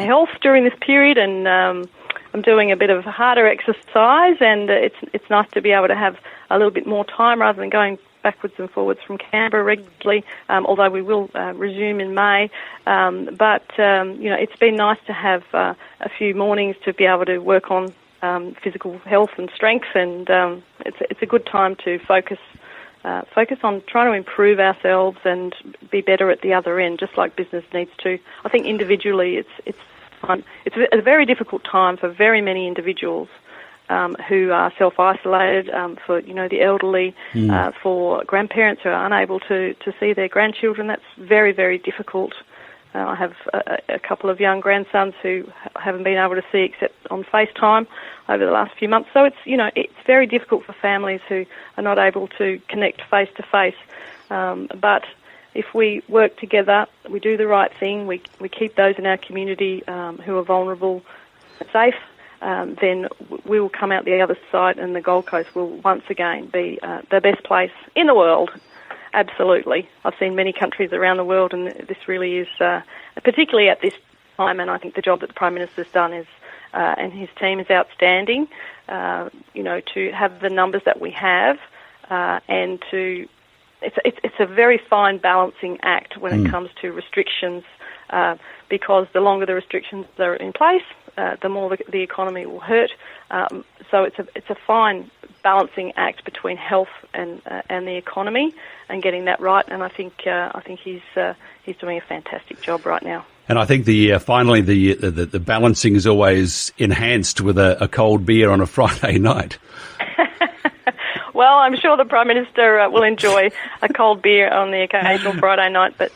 health during this period, and I'm doing a bit of harder exercise, and it's nice to be able to have a little bit more time rather than going backwards and forwards from Canberra regularly, although we will resume in May. But it's been nice to have a few mornings to be able to work on physical health and strength, and it's a good time to focus on trying to improve ourselves and be better at the other end, just like business needs to. I think individually it's a very difficult time for very many individuals who are self-isolated, for the elderly, for grandparents who are unable to see their grandchildren. That's very, very difficult. I have a couple of young grandsons who haven't been able to see except on FaceTime over the last few months. So it's very difficult for families who are not able to connect face to face. But if we work together, we do the right thing, we keep those in our community who are vulnerable safe, then we will come out the other side, and the Gold Coast will once again be the best place in the world. Absolutely. I've seen many countries around the world, and this really is, particularly at this time, and I think the job that the Prime Minister's done is, and his team is outstanding, to have the numbers that we have, and to, it's a very fine balancing act when it comes to restrictions, because the longer the restrictions are in place, the more the economy will hurt. So it's a fine balancing act between health and the economy, and getting that right. And I think he's doing a fantastic job right now. And I think finally the balancing is always enhanced with a cold beer on a Friday night. Well, I'm sure the Prime Minister will enjoy a cold beer on the occasional Friday night, but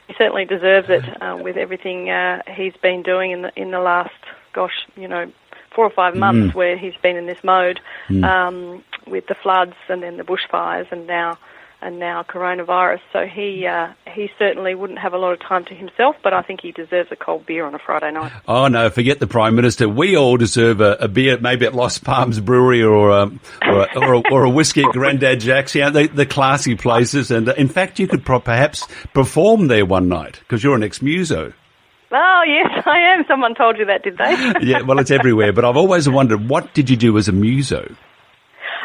he certainly deserves it with everything he's been doing in the last, 4 or 5 months where he's been in this mode, with the floods and then the bushfires and now coronavirus. So he certainly wouldn't have a lot of time to himself, but I think he deserves a cold beer on a Friday night. Oh no, forget the Prime Minister. We all deserve a beer, maybe at Lost Palms Brewery or a whiskey at Grandad Jack's. The classy places. And in fact, you could perhaps perform there one night because you're an ex-muso. Oh, yes, I am. Someone told you that, did they? Yeah, well, it's everywhere. But I've always wondered, what did you do as a muso?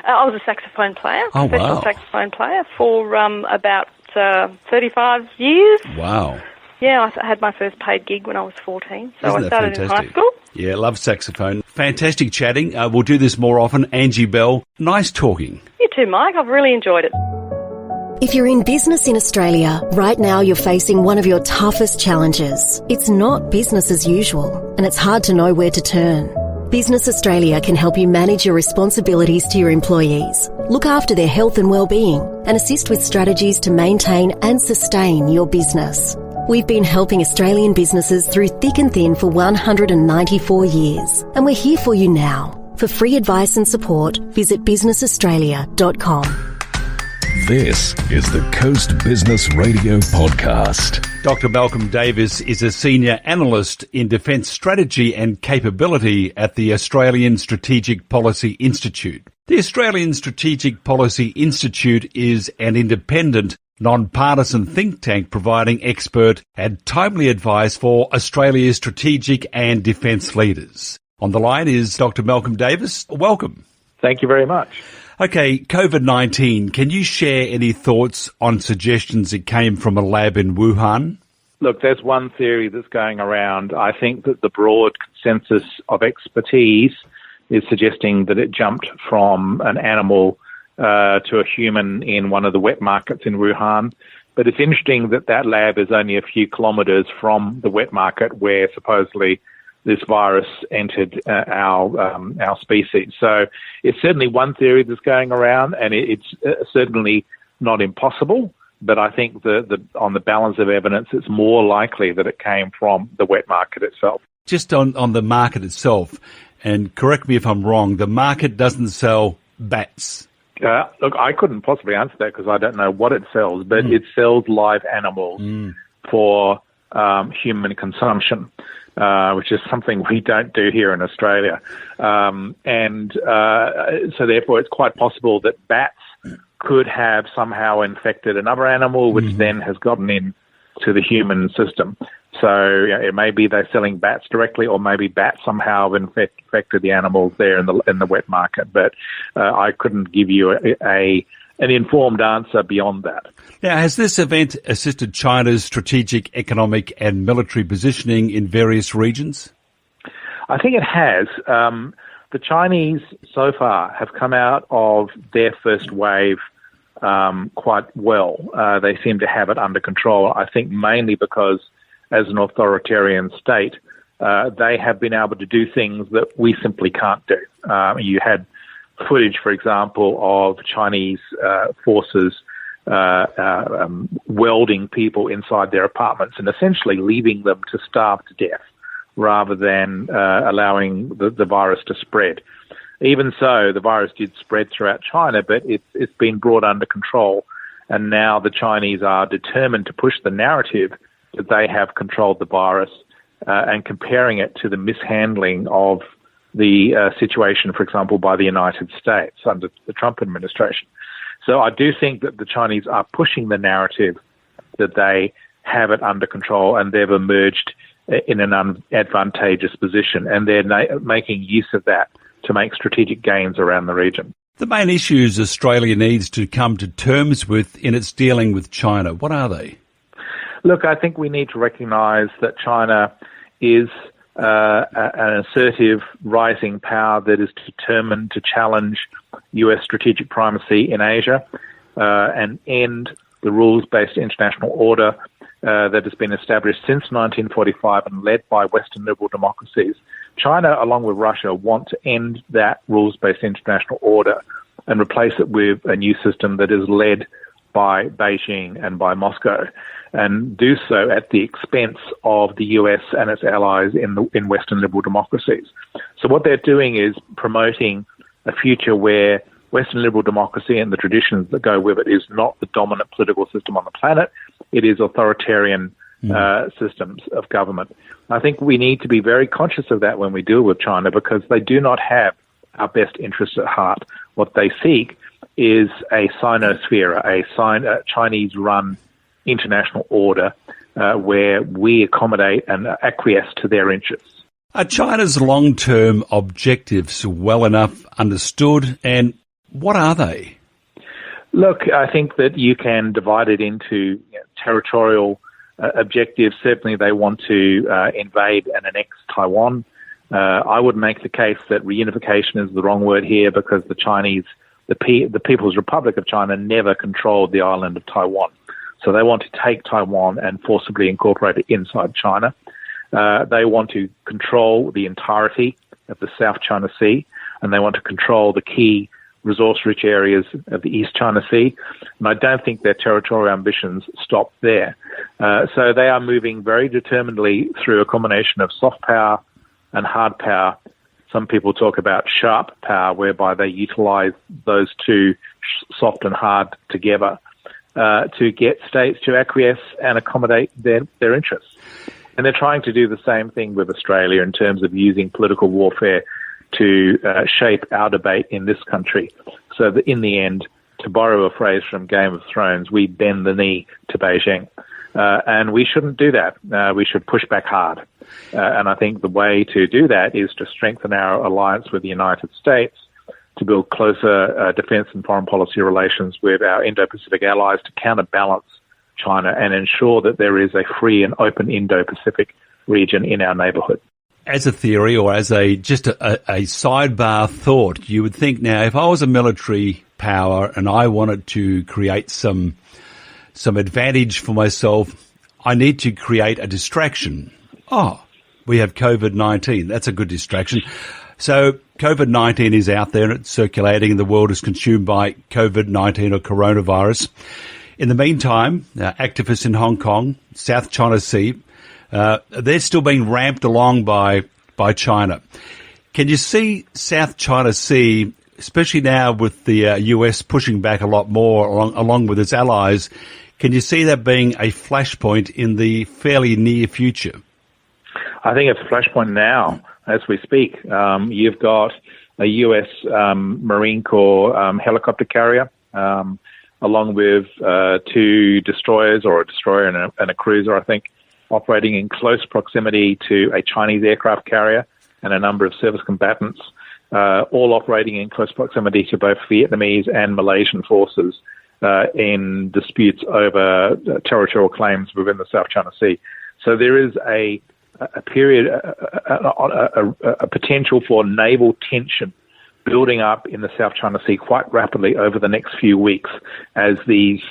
I was a saxophone player, professional saxophone player for about 35 years. Wow. Yeah, I had my first paid gig when I was 14, so Isn't I started fantastic? In high school. Yeah, love saxophone. Fantastic chatting. We'll do this more often. Angie Bell, nice talking. You too, Mike. I've really enjoyed it. If you're in business in Australia, right now you're facing one of your toughest challenges. It's not business as usual, and it's hard to know where to turn. Business Australia can help you manage your responsibilities to your employees, look after their health and well-being, and assist with strategies to maintain and sustain your business. We've been helping Australian businesses through thick and thin for 194 years, and we're here for you now. For free advice and support, visit businessaustralia.com. This is the Coast Business Radio Podcast. Dr. Malcolm Davis is a senior analyst in defence strategy and capability at the Australian Strategic Policy Institute. The Australian Strategic Policy Institute is an independent, non-partisan think tank providing expert and timely advice for Australia's strategic and defence leaders. On the line is Dr. Malcolm Davis. Welcome. Thank you very much. Okay, COVID-19, can you share any thoughts on suggestions that came from a lab in Wuhan? Look, there's one theory that's going around. I think that the broad consensus of expertise is suggesting that it jumped from an animal to a human in one of the wet markets in Wuhan. But it's interesting that lab is only a few kilometres from the wet market where supposedly this virus entered our species. So it's certainly one theory that's going around, and it's certainly not impossible. But I think on the balance of evidence, it's more likely that it came from the wet market itself. Just on the market itself, and correct me if I'm wrong, the market doesn't sell bats. Look, I couldn't possibly answer that because I don't know what it sells, but it sells live animals for human consumption. Which is something we don't do here in Australia. So therefore it's quite possible that bats could have somehow infected another animal, which then has gotten in to the human system. So it may be they're selling bats directly, or maybe bats somehow have infected the animals there in the wet market. But I couldn't give you an informed answer beyond that. Now, has this event assisted China's strategic, economic and military positioning in various regions? I think it has. The Chinese so far have come out of their first wave quite well. They seem to have it under control, I think mainly because as an authoritarian state, they have been able to do things that we simply can't do. You had footage, for example, of Chinese forces welding people inside their apartments and essentially leaving them to starve to death rather than allowing the virus to spread. Even so, the virus did spread throughout China, but it's been brought under control, and now the Chinese are determined to push the narrative that they have controlled the virus and comparing it to the mishandling of the situation, for example, by the United States under the Trump administration. So I do think that the Chinese are pushing the narrative that they have it under control and they've emerged in an advantageous position, and they're making use of that to make strategic gains around the region. The main issues Australia needs to come to terms with in its dealing with China, what are they? Look, I think we need to recognise that China is an assertive, rising power that is determined to challenge US strategic primacy in Asia and end the rules-based international order that has been established since 1945 and led by Western liberal democracies. China, along with Russia, want to end that rules-based international order and replace it with a new system that is led by Beijing and by Moscow, and do so at the expense of the US and its allies in Western liberal democracies. So what they're doing is promoting a future where Western liberal democracy and the traditions that go with it is not the dominant political system on the planet. It is authoritarian systems of government. I think we need to be very conscious of that when we deal with China, because they do not have our best interests at heart. What they seek is a Sinosphere, a Chinese-run international order where we accommodate and acquiesce to their interests. Are China's long-term objectives well enough understood, and what are they? Look, I think that you can divide it into territorial objectives. Certainly they want to invade and annex Taiwan. I would make the case that reunification is the wrong word here, because the Chinese, the People's Republic of China, never controlled the island of Taiwan. So they want to take Taiwan and forcibly incorporate it inside China. They want to control the entirety of the South China Sea, and they want to control the key resource-rich areas of the East China Sea. And I don't think their territorial ambitions stop there. So they are moving very determinedly through a combination of soft power and hard power. Some people talk about sharp power, whereby they utilize those two, soft and hard, together to get states to acquiesce and accommodate their interests. And they're trying to do the same thing with Australia in terms of using political warfare to shape our debate in this country, so that in the end, to borrow a phrase from Game of Thrones, we bend the knee to Beijing. And we shouldn't do that. We should push back hard. And I think the way to do that is to strengthen our alliance with the United States, to build closer defense and foreign policy relations with our Indo-Pacific allies to counterbalance China and ensure that there is a free and open Indo-Pacific region in our neighbourhood. As a theory, or as a sidebar thought, you would think now, if I was a military power and I wanted to create some advantage for myself, I need to create a distraction. Oh, we have COVID-19. That's a good distraction. So COVID-19 is out there and it's circulating, and the world is consumed by COVID-19 or coronavirus. In the meantime, activists in Hong Kong, South China Sea, they're still being ramped along by China. Can you see South China Sea, especially now with the US pushing back a lot more along with its allies, can you see that being a flashpoint in the fairly near future? I think it's a flashpoint now as we speak. You've got a US Marine Corps helicopter carrier, along with two destroyers, or a destroyer and a cruiser, I think, operating in close proximity to a Chinese aircraft carrier and a number of service combatants, all operating in close proximity to both Vietnamese and Malaysian forces in disputes over territorial claims within the South China Sea. So there is a potential for naval tension building up in the South China Sea quite rapidly over the next few weeks as these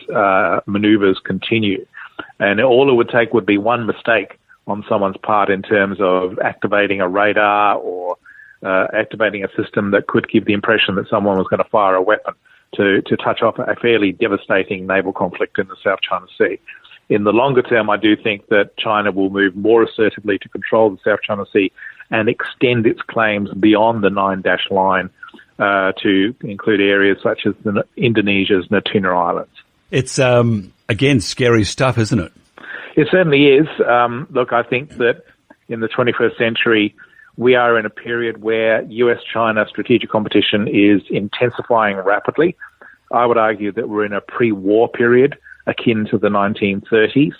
maneuvers continue. And all it would take would be one mistake on someone's part in terms of activating a radar or activating a system that could give the impression that someone was going to fire a weapon to touch off a fairly devastating naval conflict in the South China Sea. In the longer term, I do think that China will move more assertively to control the South China Sea and extend its claims beyond the 9-dash line to include areas such as Indonesia's Natuna Islands. It's, again, scary stuff, isn't it? It certainly is. Look, I think that in the 21st century, we are in a period where US-China strategic competition is intensifying rapidly. I would argue that we're in a pre-war period akin to the 1930s,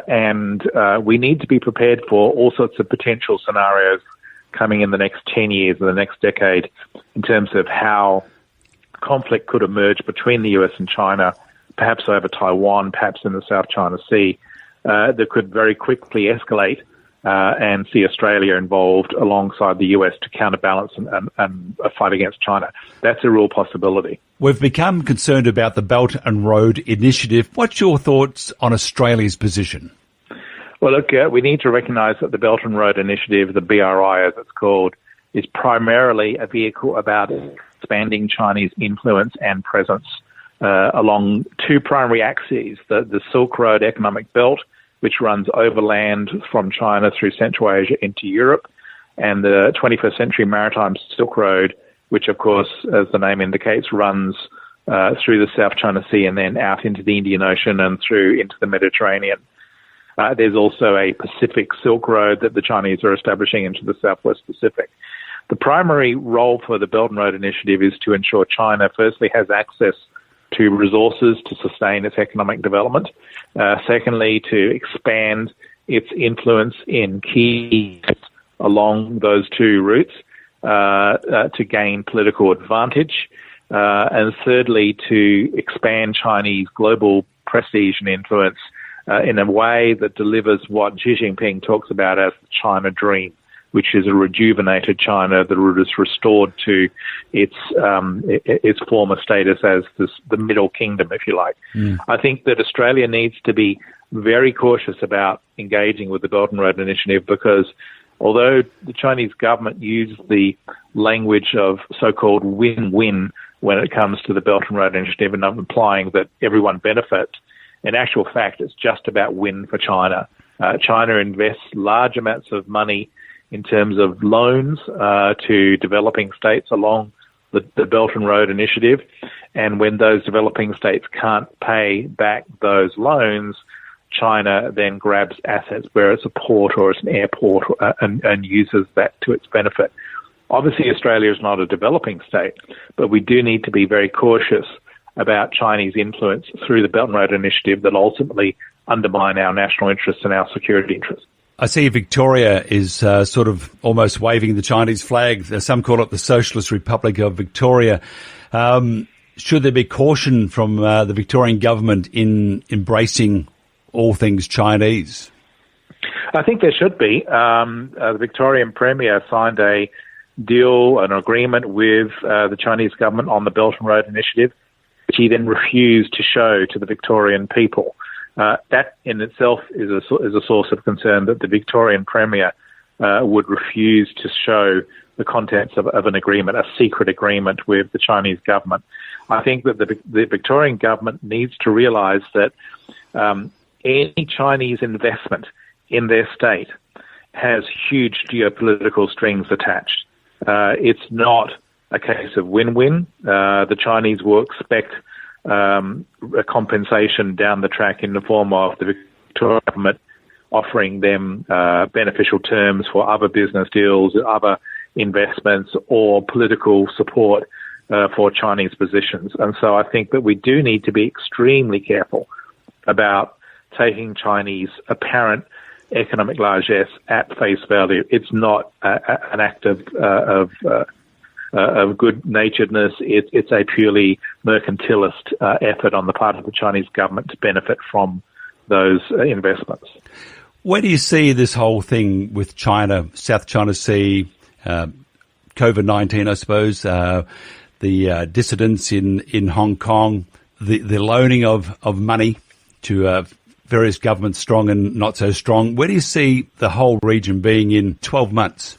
and we need to be prepared for all sorts of potential scenarios coming in the next 10 years or the next decade in terms of how conflict could emerge between the US and China, perhaps over Taiwan, perhaps in the South China Sea, that could very quickly escalate and see Australia involved alongside the US to counterbalance and fight against China. That's a real possibility. We've become concerned about the Belt and Road Initiative. What's your thoughts on Australia's position? Well, look, we need to recognise that the Belt and Road Initiative, the BRI as it's called, is primarily a vehicle about expanding Chinese influence and presence along two primary axes, the Silk Road economic belt, which runs overland from China through Central Asia into Europe, and the 21st Century Maritime Silk Road, which, of course, as the name indicates, runs through the South China Sea and then out into the Indian Ocean and through into the Mediterranean. There's also a Pacific Silk Road that the Chinese are establishing into the Southwest Pacific. The primary role for the Belt and Road Initiative is to ensure China, firstly, has access to resources to sustain its economic development. Secondly, to expand its influence in key along those two routes to gain political advantage. And thirdly, to expand Chinese global prestige and influence in a way that delivers what Xi Jinping talks about as the China dream, which is a rejuvenated China that is restored to its former status as the Middle Kingdom, if you like. I think that Australia needs to be very cautious about engaging with the Belt and Road Initiative because although the Chinese government used the language of so-called win-win when it comes to the Belt and Road Initiative and implying that everyone benefits, in actual fact, it's just about win for China. China invests large amounts of money in terms of loans to developing states along the Belt and Road Initiative. And when those developing states can't pay back those loans, China then grabs assets, where it's a port or it's an airport, and uses that to its benefit. Obviously, Australia is not a developing state, but we do need to be very cautious about Chinese influence through the Belt and Road Initiative that ultimately undermine our national interests and our security interests. I see Victoria is sort of almost waving the Chinese flag. Some call it the Socialist Republic of Victoria. Should there be caution from the Victorian government in embracing all things Chinese? I think there should be. The Victorian Premier signed a deal, an agreement with the Chinese government on the Belt and Road Initiative, which he then refused to show to the Victorian people. That in itself is a source of concern, that the Victorian Premier would refuse to show the contents of an agreement, a secret agreement with the Chinese government. I think that the Victorian government needs to realise that any Chinese investment in their state has huge geopolitical strings attached. It's not a case of win-win. The Chinese will expect a compensation down the track in the form of the Victorian government offering them beneficial terms for other business deals, other investments, or political support for Chinese positions. And so I think that we do need to be extremely careful about taking Chinese apparent economic largesse at face value. It's not an act of good-naturedness. It's a purely mercantilist effort on the part of the Chinese government to benefit from those investments. Where do you see this whole thing with China, South China Sea, COVID-19, I suppose, the dissidents in Hong Kong, the loaning of money to various governments, strong and not so strong? Where do you see the whole region being in 12 months?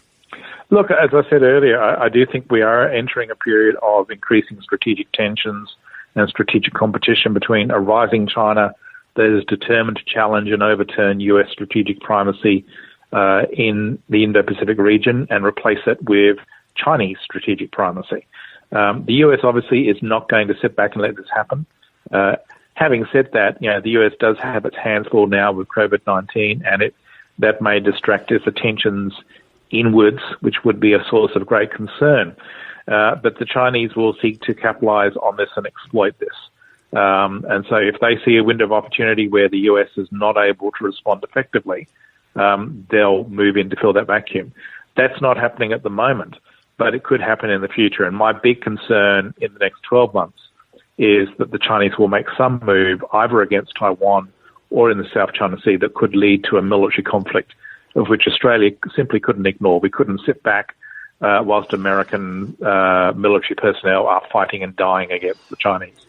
Look, as I said earlier, I do think we are entering a period of increasing strategic tensions and strategic competition between a rising China that is determined to challenge and overturn US strategic primacy in the Indo-Pacific region and replace it with Chinese strategic primacy. The US obviously is not going to sit back and let this happen. Having said that, the US does have its hands full now with COVID-19, and that may distract its attentions inwards, which would be a source of great concern. But the Chinese will seek to capitalize on this and exploit this. And so if they see a window of opportunity where the US is not able to respond effectively, they'll move in to fill that vacuum. That's not happening at the moment, but it could happen in the future. And my big concern in the next 12 months is that the Chinese will make some move either against Taiwan or in the South China Sea that could lead to a military conflict of which Australia simply couldn't ignore. We couldn't sit back whilst American military personnel are fighting and dying against the Chinese.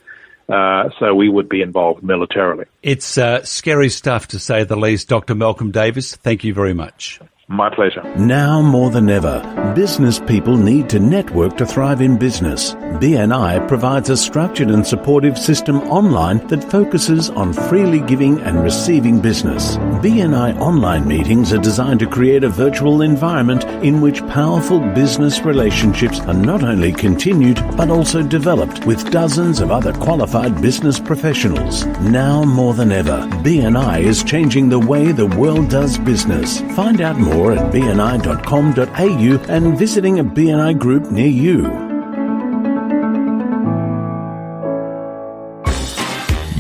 So we would be involved militarily. It's scary stuff, to say the least. Dr. Malcolm Davis, thank you very much. My pleasure. Now more than ever, business people need to network to thrive in business. BNI provides a structured and supportive system online that focuses on freely giving and receiving business. BNI online meetings are designed to create a virtual environment in which powerful business relationships are not only continued but also developed with dozens of other qualified business professionals. Now more than ever, BNI is changing the way the world does business. Find out more at bni.com.au and visiting a BNI group near you.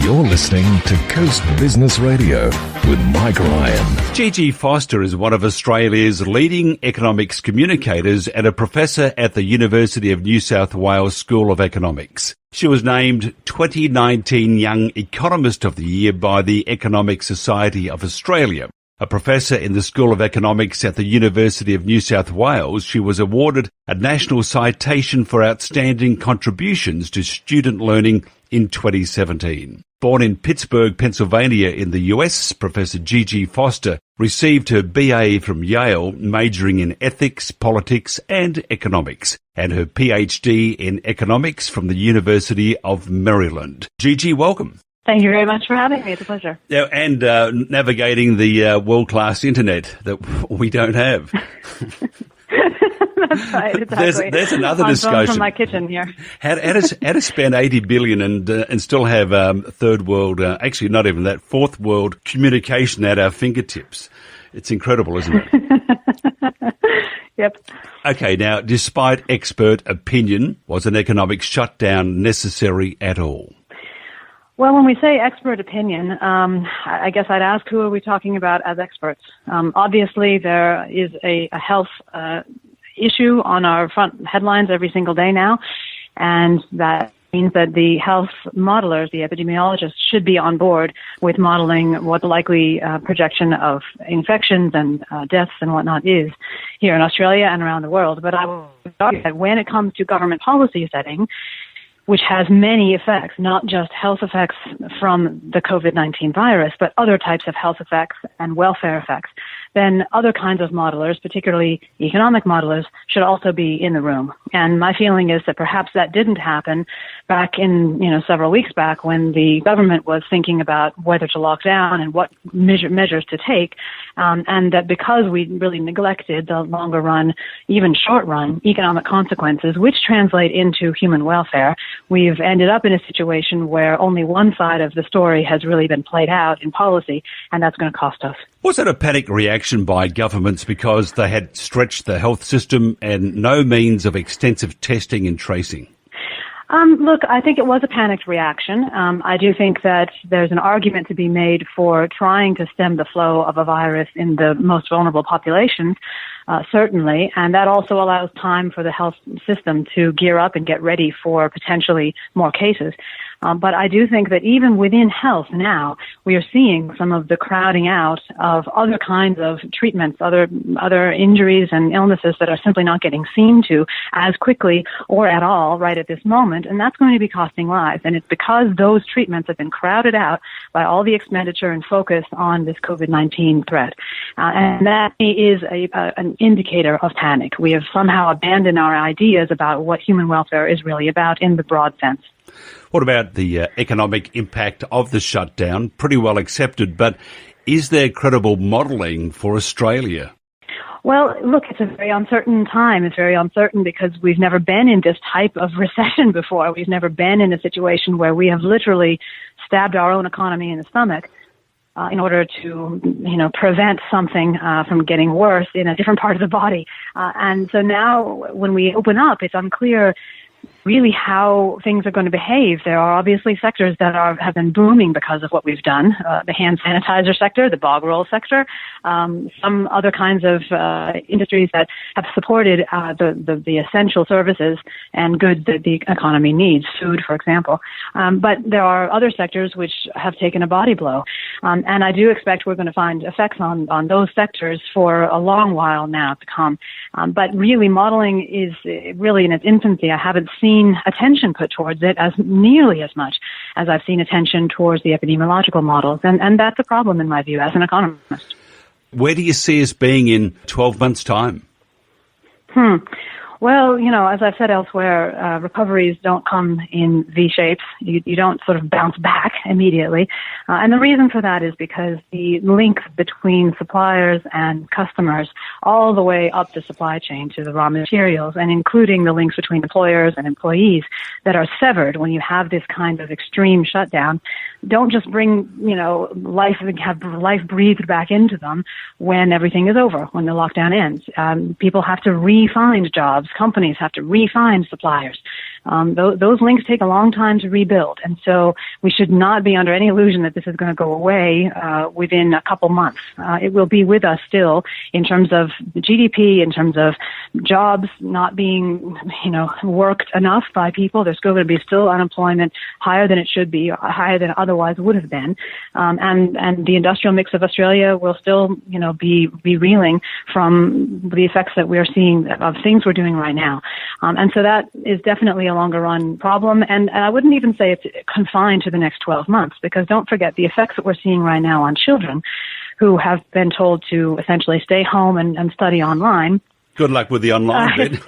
You're listening to Coast Business Radio with Mike Ryan. Gigi Foster is one of Australia's leading economics communicators and a professor at the University of New South Wales School of Economics. She was named 2019 Young Economist of the Year by the Economic Society of Australia. A professor in the School of Economics at the University of New South Wales, she was awarded a National Citation for Outstanding Contributions to Student Learning in 2017. Born in Pittsburgh, Pennsylvania in the US, Professor Gigi Foster received her BA from Yale, majoring in ethics, politics and economics, and her PhD in economics from the University of Maryland. Gigi, welcome. Thank you very much for having me. It's a pleasure. Yeah, and navigating the world-class internet that we don't have. That's right, exactly. There's another discussion. From my kitchen here. How to spend $80 billion and still have third world, actually not even that, fourth world communication at our fingertips. It's incredible, isn't it? Yep. Okay, now, despite expert opinion, was an economic shutdown necessary at all? Well, when we say expert opinion, I guess I'd ask, who are we talking about as experts? Obviously, there is a health issue on our front headlines every single day now, and that means that the health modelers, the epidemiologists, should be on board with modeling what the likely projection of infections and deaths and whatnot is here in Australia and around the world. But I will argue that when it comes to government policy setting, which has many effects, not just health effects from the COVID-19 virus, but other types of health effects and welfare effects, then other kinds of modelers, particularly economic modelers, should also be in the room. And my feeling is that perhaps that didn't happen back in, several weeks back when the government was thinking about whether to lock down and what measures to take, and that because we really neglected the longer run, even short run, economic consequences, which translate into human welfare, we've ended up in a situation where only one side of the story has really been played out in policy, and that's going to cost us. Was it a panic reaction by governments because they had stretched the health system and no means of extensive testing and tracing? Look, I think it was a panicked reaction. I do think that there's an argument to be made for trying to stem the flow of a virus in the most vulnerable populations, certainly, and that also allows time for the health system to gear up and get ready for potentially more cases. But I do think that even within health now, we are seeing some of the crowding out of other kinds of treatments, other injuries and illnesses that are simply not getting seen to as quickly or at all right at this moment, and that's going to be costing lives. And it's because those treatments have been crowded out by all the expenditure and focus on this COVID-19 threat. And that is an indicator of panic. We have somehow abandoned our ideas about what human welfare is really about in the broad sense. What about the economic impact of the shutdown? Pretty well accepted, but is there credible modelling for Australia? Well, look, it's a very uncertain time. It's very uncertain because we've never been in this type of recession before. We've never been in a situation where we have literally stabbed our own economy in the stomach in order to, prevent something from getting worse in a different part of the body. And so now when we open up, it's unclear really how things are going to behave. There are obviously sectors that have been booming because of what we've done. The hand sanitizer sector, the bog roll sector, some other kinds of industries that have supported the essential services and goods that the economy needs, food, for example. But there are other sectors which have taken a body blow. And I do expect we're going to find effects on those sectors for a long while now to come. But really, modeling is really in its infancy. I haven't seen attention put towards it as nearly as much as I've seen attention towards the epidemiological models. And that's a problem in my view as an economist. Where do you see us being in 12 months' time? Well, as I've said elsewhere, recoveries don't come in V-shapes. You don't sort of bounce back immediately. And the reason for that is because the link between suppliers and customers all the way up the supply chain to the raw materials, and including the links between employers and employees that are severed when you have this kind of extreme shutdown, don't just bring, life and have life breathed back into them when everything is over, when the lockdown ends. People have to re-find jobs. Companies have to re-find suppliers. Those links take a long time to rebuild, and so we should not be under any illusion that this is going to go away within a couple months. It will be with us still in terms of the GDP, in terms of jobs not being, worked enough by people. There's still going to be unemployment higher than it should be, higher than it otherwise would have been, and the industrial mix of Australia will still, be reeling from the effects that we're seeing of things we're doing right now, and so that is definitely a longer run problem, and I wouldn't even say it's confined to the next 12 months, because don't forget the effects that we're seeing right now on children who have been told to essentially stay home and study online. Good luck with the online bit.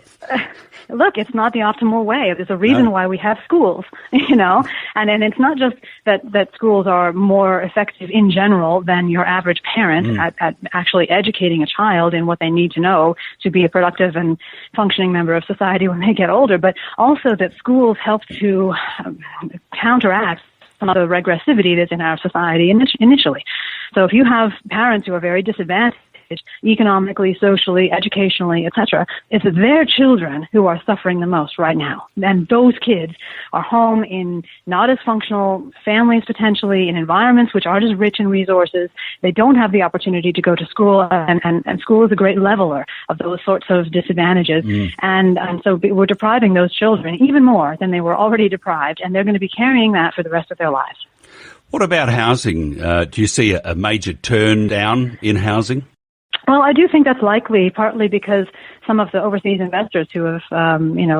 Look, it's not the optimal way. There's a reason why we have schools, and it's not just that schools are more effective in general than your average parent at actually educating a child in what they need to know to be a productive and functioning member of society when they get older, but also that schools help to counteract some of the regressivity that's in our society initially. So if you have parents who are very disadvantaged, economically, socially, educationally, etc., it's their children who are suffering the most right now. And those kids are home in not as functional families, potentially, in environments which aren't as rich in resources. They don't have the opportunity to go to school, and school is a great leveler of those sorts of disadvantages. And so we're depriving those children even more than they were already deprived, and they're going to be carrying that for the rest of their lives. What about housing? Do you see a major turn down in housing? Well, I do think that's likely, partly because some of the overseas investors who have,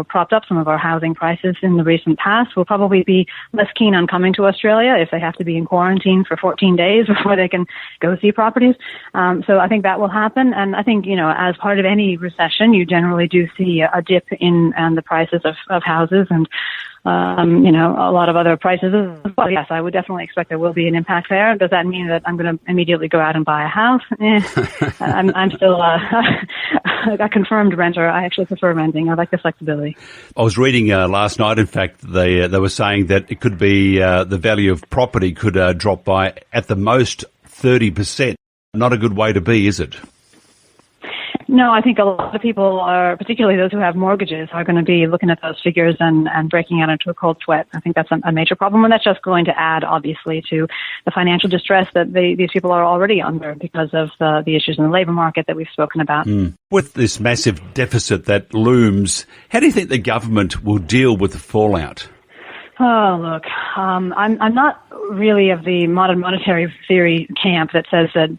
propped up some of our housing prices in the recent past will probably be less keen on coming to Australia if they have to be in quarantine for 14 days before they can go see properties. So I think that will happen. And I think, as part of any recession, you generally do see a dip in the prices of houses and a lot of other prices as well. Yes, I would definitely expect there will be an impact there. Does that mean that I'm going to immediately go out and buy a house? I'm still a confirmed renter. I actually prefer renting. I like the flexibility. I was reading last night, in fact, they were saying that it could be the value of property could drop by at the most 30%. Not a good way to be, is it? No, I think a lot of people are, particularly those who have mortgages, are going to be looking at those figures and breaking out into a cold sweat. I think that's a major problem, and that's just going to add, obviously, to the financial distress that these people are already under because of the issues in the labor market that we've spoken about. With this massive deficit that looms, how do you think the government will deal with the fallout? Oh, look, I'm not really of the modern monetary theory camp that says that,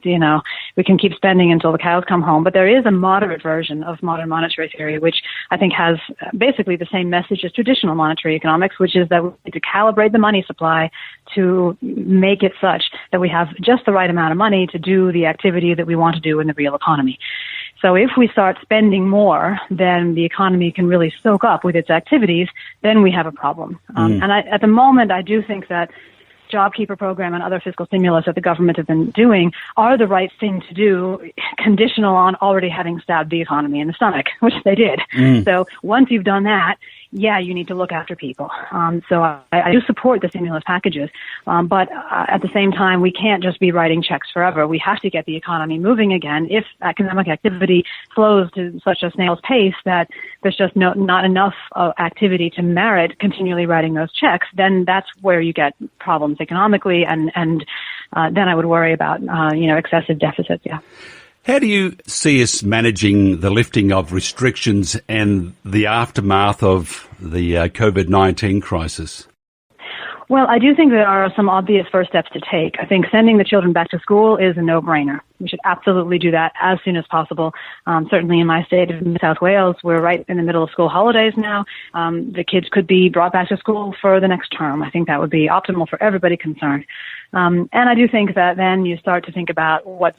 we can keep spending until the cows come home. But there is a moderate version of modern monetary theory, which I think has basically the same message as traditional monetary economics, which is that we need to calibrate the money supply to make it such that we have just the right amount of money to do the activity that we want to do in the real economy. So if we start spending more than the economy can really soak up with its activities, then we have a problem. And at the moment, I do think that JobKeeper program and other fiscal stimulus that the government have been doing are the right thing to do, conditional on already having stabbed the economy in the stomach, which they did. So once you've done that, you need to look after people. So I do support the stimulus packages, but at the same time, we can't just be writing checks forever. We have to get the economy moving again. If economic activity slows to such a snail's pace that there's just not enough activity to merit continually writing those checks, then that's where you get problems economically, and then I would worry about excessive deficits. Yeah. How do you see us managing the lifting of restrictions and the aftermath of the COVID-19 crisis? Well, I do think there are some obvious first steps to take. I think sending the children back to school is a no-brainer. We should absolutely do that as soon as possible. Certainly in my state of New South Wales, we're right in the middle of school holidays now. The kids could be brought back to school for the next term. I think that would be optimal for everybody concerned. And I do think that then you start to think about what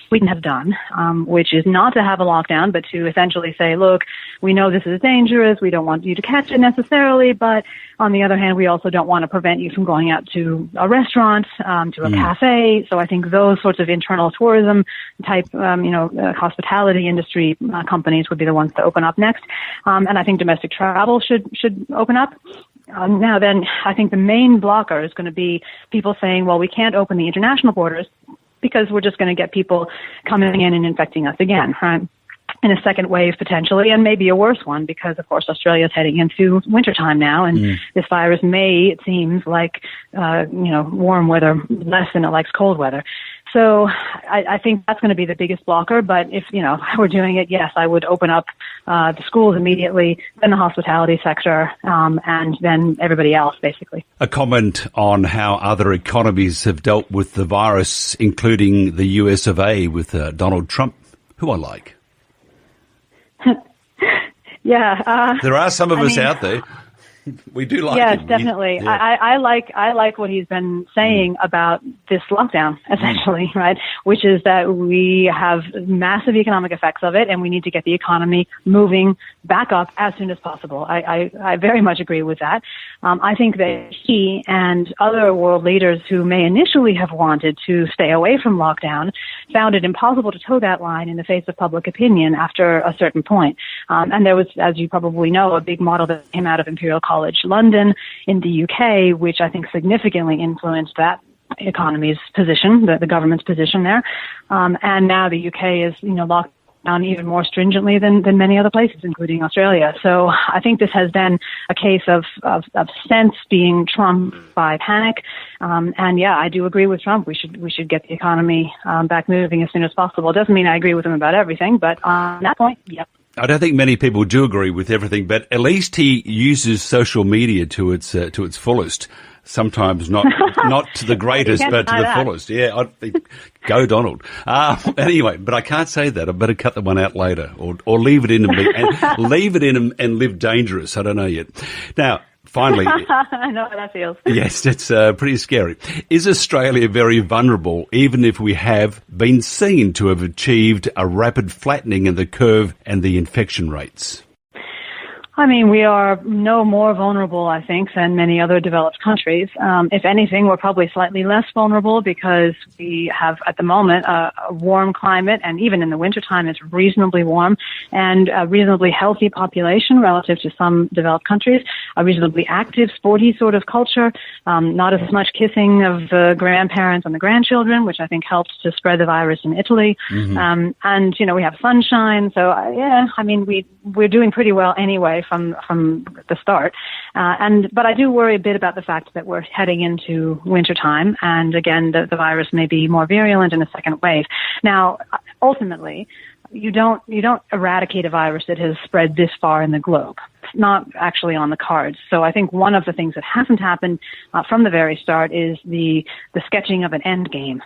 Sweden has done, which is not to have a lockdown, but to essentially say, look, we know this is dangerous. We don't want you to catch it necessarily, but on the other hand, we also don't want to prevent you from going out to a restaurant, to a cafe. So I think those sorts of internal tourism type, hospitality industry companies would be the ones to open up next. And I think domestic travel should open up. Now then, I think the main blocker is going to be people saying, well, we can't open the international borders because we're just going to get people coming in and infecting us again, right? In a second wave potentially, and maybe a worse one because, of course, Australia is heading into wintertime now, and this virus may, it seems, like, warm weather less than it likes cold weather. So I think that's going to be the biggest blocker. But if, we're doing it, yes, I would open up the schools immediately, then the hospitality sector, and then everybody else, basically. A comment on how other economies have dealt with the virus, including the US of A with Donald Trump, who I like. Yeah. There are some of us out there. We do like him. Yes, definitely. Yeah. I like what he's been saying about this lockdown, essentially, right? Which is that we have massive economic effects of it, and we need to get the economy moving back up as soon as possible. I very much agree with that. I think that he and other world leaders who may initially have wanted to stay away from lockdown found it impossible to toe that line in the face of public opinion after a certain point. And there was, as you probably know, a big model that came out of Imperial College London in the UK, which I think significantly influenced that economy's position, the government's position there. And now the UK is, locked down even more stringently than many other places, including Australia. So I think this has been a case of sense being trumped by panic. And yeah, I do agree with Trump. We should get the economy back moving as soon as possible. It doesn't mean I agree with him about everything, but on that point, yep. I don't think many people do agree with everything, but at least he uses social media to its fullest. Sometimes not to the greatest, but to the fullest. Yeah, I think, go Donald. Anyway, but I can't say that. I better cut the one out later, or leave it in and leave it in and live dangerous. I don't know yet. Now, finally, I know how that feels. Yes, it's pretty scary. Is Australia very vulnerable, even if we have been seen to have achieved a rapid flattening in the curve and the infection rates? I mean, we are no more vulnerable, I think, than many other developed countries. If anything, we're probably slightly less vulnerable because we have, at the moment, a warm climate, and even in the wintertime, it's reasonably warm, and a reasonably healthy population relative to some developed countries, a reasonably active, sporty sort of culture, not as much kissing of the grandparents and the grandchildren, which I think helped to spread the virus in Italy. Mm-hmm. And, you know, we have sunshine. So, I mean, we're doing pretty well anyway from the start. But I do worry a bit about the fact that we're heading into wintertime. And again, the virus may be more virulent in a second wave. Now, ultimately, you don't eradicate a virus that has spread this far in the globe. It's not actually on the cards. So I think one of the things that hasn't happened from the very start is the sketching of an end game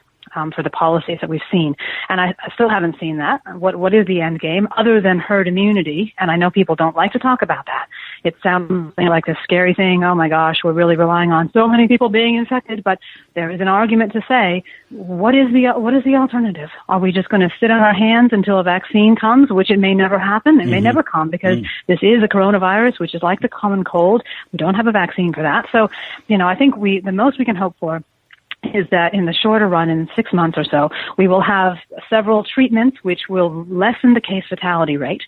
for the policies that we've seen. And I still haven't seen that. What is the end game other than herd immunity? And I know people don't like to talk about that. It sounds like a scary thing. Oh my gosh, we're really relying on so many people being infected. But there is an argument to say, what is the alternative? Are we just going to sit on our hands until a vaccine comes, which it may never happen? It may never come because this is a coronavirus, which is like the common cold. We don't have a vaccine for that. So, you know, I think the most we can hope for is that in the shorter run, in 6 months or so, we will have several treatments which will lessen the case fatality rate.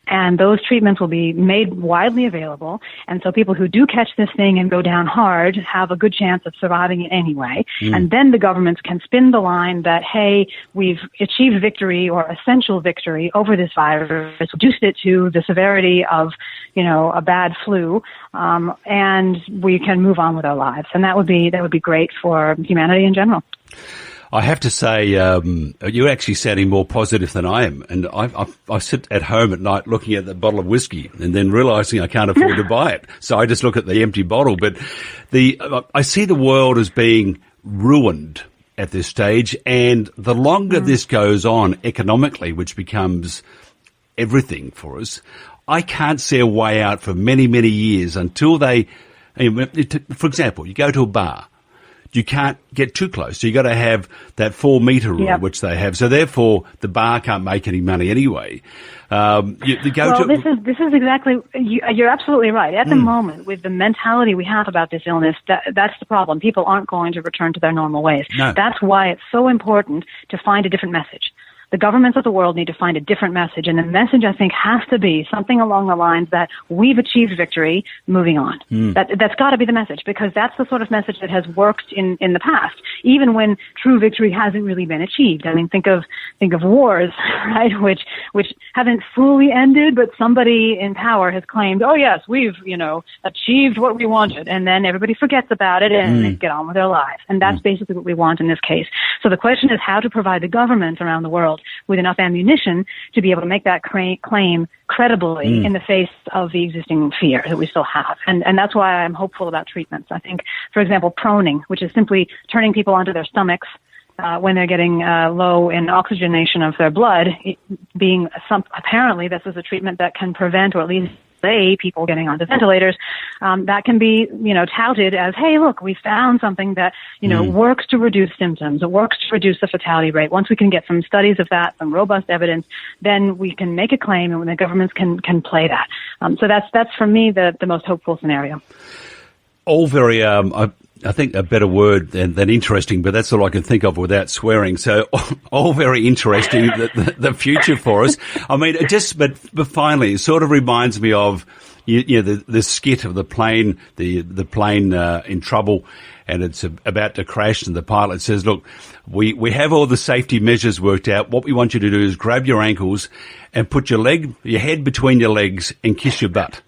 And those treatments will be made widely available. And so people who do catch this thing and go down hard have a good chance of surviving it anyway. And then the governments can spin the line that, hey, we've achieved victory or essential victory over this virus, reduced it to the severity of, you know, a bad flu, and we can move on with our lives. And that would be great for humanity in general. I have to say, you're actually sounding more positive than I am. And I sit at home at night looking at the bottle of whiskey and then realizing I can't afford to buy it. So I just look at the empty bottle. But I see the world as being ruined at this stage. And the longer this goes on economically, which becomes everything for us, I can't see a way out for many, many years until they, for example, you go to a bar. You can't get too close. So you got to have that 4 metre rule, which they have. So therefore, the bar can't make any money anyway. This is exactly. You're absolutely right. At the moment, with the mentality we have about this illness, that's the problem. People aren't going to return to their normal ways. No. That's why it's so important to find a different message. The governments of the world need to find a different message, and the message, I think, has to be something along the lines that we've achieved victory, moving on. That's got to be the message, because that's the sort of message that has worked in the past, even when true victory hasn't really been achieved. I mean, think of wars, right, which haven't fully ended, but somebody in power has claimed, oh yes, we've, achieved what we wanted, and then everybody forgets about it and they get on with their lives. And that's basically what we want in this case. So the question is how to provide the governments around the world with enough ammunition to be able to make that claim credibly in the face of the existing fear that we still have. And that's why I'm hopeful about treatments. I think, for example, proning, which is simply turning people onto their stomachs when they're getting low in oxygenation of their blood, apparently this is a treatment that can prevent or at least delay people getting onto ventilators. That can be, touted as, hey, look, we found something that, works to reduce symptoms. It works to reduce the fatality rate. Once we can get some studies of that, some robust evidence, then we can make a claim and the governments can play that. So that's for me the most hopeful scenario. All very, I think a better word than interesting, but that's all I can think of without swearing. So all very interesting, the future for us. I mean, but finally, it sort of reminds me of, the skit of the plane in trouble, and it's about to crash, and the pilot says, look, we have all the safety measures worked out. What we want you to do is grab your ankles and put your head between your legs and kiss your butt.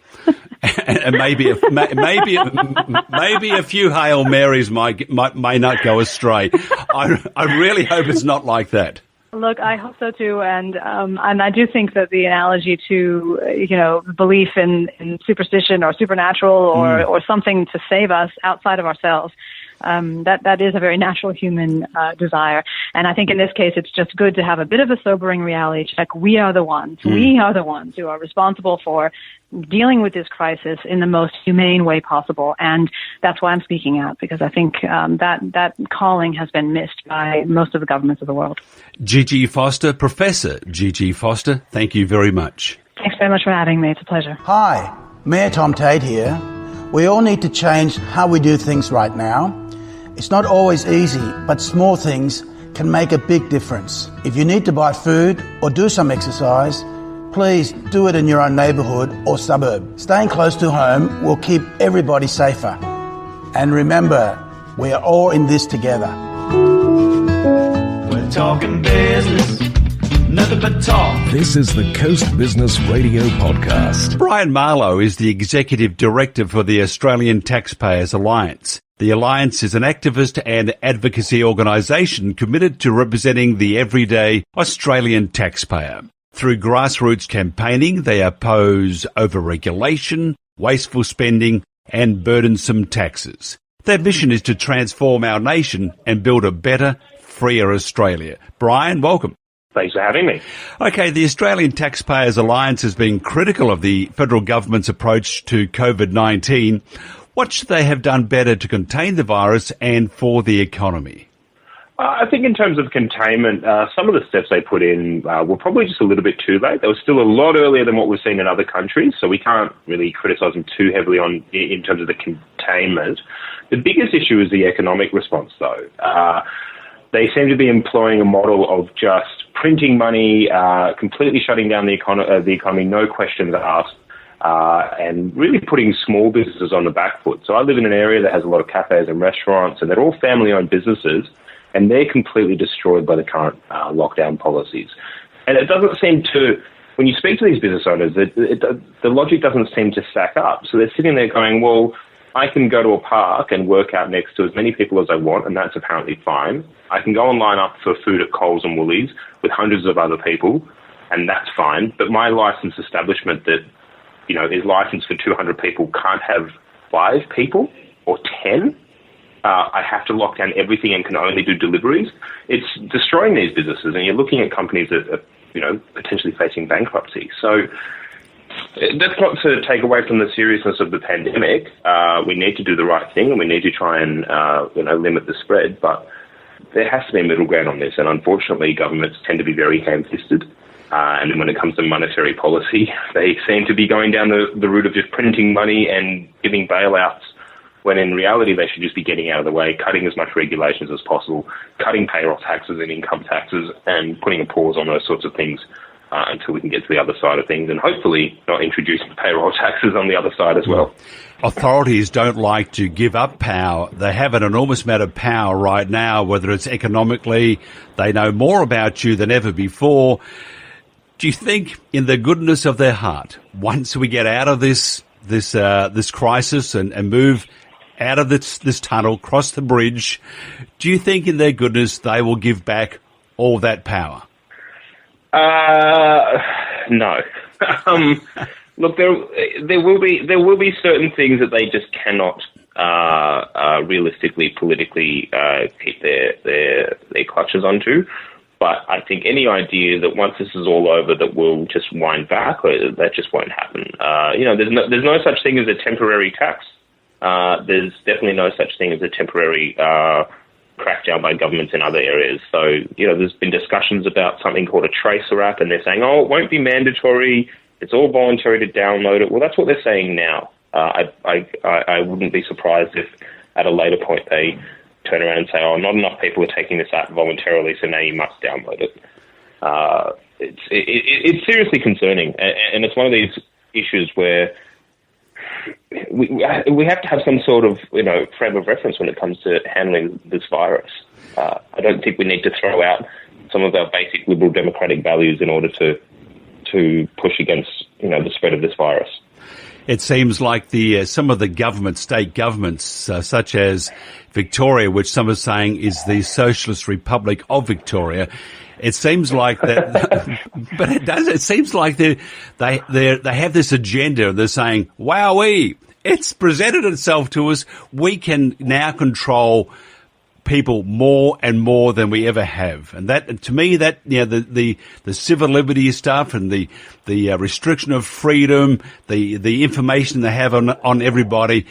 And maybe a few Hail Marys may not go astray. I really hope it's not like that. Look, I hope so too, and I do think that the analogy to belief in superstition or supernatural or something to save us outside of ourselves. That is a very natural human desire. And I think in this case, it's just good to have a bit of a sobering reality check. We are the ones who are responsible for dealing with this crisis in the most humane way possible. And that's why I'm speaking out, because I think that calling has been missed by most of the governments of the world. Gigi Foster, Professor Gigi Foster, thank you very much. Thanks very much for having me. It's a pleasure. Hi. Mayor Tom Tate here. We all need to change how we do things right now. It's not always easy, but small things can make a big difference. If you need to buy food or do some exercise, please do it in your own neighbourhood or suburb. Staying close to home will keep everybody safer. And remember, we are all in this together. We're talking business. Nothing but talk. This is the Coast Business Radio Podcast. Brian Marlow is the Executive Director for the Australian Taxpayers Alliance. The Alliance is an activist and advocacy organisation committed to representing the everyday Australian taxpayer. Through grassroots campaigning, they oppose overregulation, wasteful spending and burdensome taxes. Their mission is to transform our nation and build a better, freer Australia. Brian, welcome. Thanks for having me. Okay, the Australian Taxpayers Alliance has been critical of the federal government's approach to COVID-19. What should they have done better to contain the virus and for the economy? I think in terms of containment, some of the steps they put in were probably just a little bit too late. They were still a lot earlier than what we've seen in other countries, so we can't really criticise them too heavily in terms of the containment. The biggest issue is the economic response, though. They seem to be employing a model of just printing money, completely shutting down the economy, no questions asked, and really putting small businesses on the back foot. So I live in an area that has a lot of cafes and restaurants, and they're all family-owned businesses, and they're completely destroyed by the current lockdown policies. And it doesn't seem to, when you speak to these business owners, the logic doesn't seem to stack up. So they're sitting there going, well, I can go to a park and work out next to as many people as I want, and that's apparently fine. I can go and line up for food at Coles and Woolies with hundreds of other people, and that's fine. But my licensed establishment that, is licensed for 200 people can't have 5 people or 10. I have to lock down everything and can only do deliveries. It's destroying these businesses, and you're looking at companies that are, potentially facing bankruptcy. So that's not to take away from the seriousness of the pandemic. We need to do the right thing, and we need to try and limit the spread. But there has to be a middle ground on this, and unfortunately, governments tend to be very ham-fisted. And then when it comes to monetary policy, they seem to be going down the route of just printing money and giving bailouts, when in reality they should just be getting out of the way, cutting as much regulations as possible, cutting payroll taxes and income taxes, and putting a pause on those sorts of things until we can get to the other side of things, and hopefully not introducing payroll taxes on the other side as well. Authorities don't like to give up power. They have an enormous amount of power right now, whether it's economically, they know more about you than ever before. Do you think, in the goodness of their heart, once we get out of this crisis and move out of this tunnel, cross the bridge, do you think in their goodness they will give back all that power? No. Look, there will be certain things that they just cannot realistically, politically keep their clutches onto. But I think any idea that once this is all over that we'll just wind back, that just won't happen. There's no such thing as a temporary tax. There's definitely no such thing as a temporary crackdown by governments in other areas. So, there's been discussions about something called a tracer app, and they're saying, oh, it won't be mandatory. It's all voluntary to download it. Well, that's what they're saying now. I wouldn't be surprised if at a later point they turn around and say, oh, not enough people are taking this app voluntarily, so now you must download it. It's seriously concerning, and it's one of these issues where we have to have some sort of frame of reference when it comes to handling this virus. I don't think we need to throw out some of our basic liberal democratic values in order to push against the spread of this virus. It seems like some of the state governments, such as Victoria, which some are saying is the Socialist Republic of Victoria, it seems like that, but it does. It seems like they have this agenda. They're saying, "Wowee, it's presented itself to us. We can now control people more and more than we ever have." And that, to me, that the civil liberty stuff and the restriction of freedom, the information they have on everybody,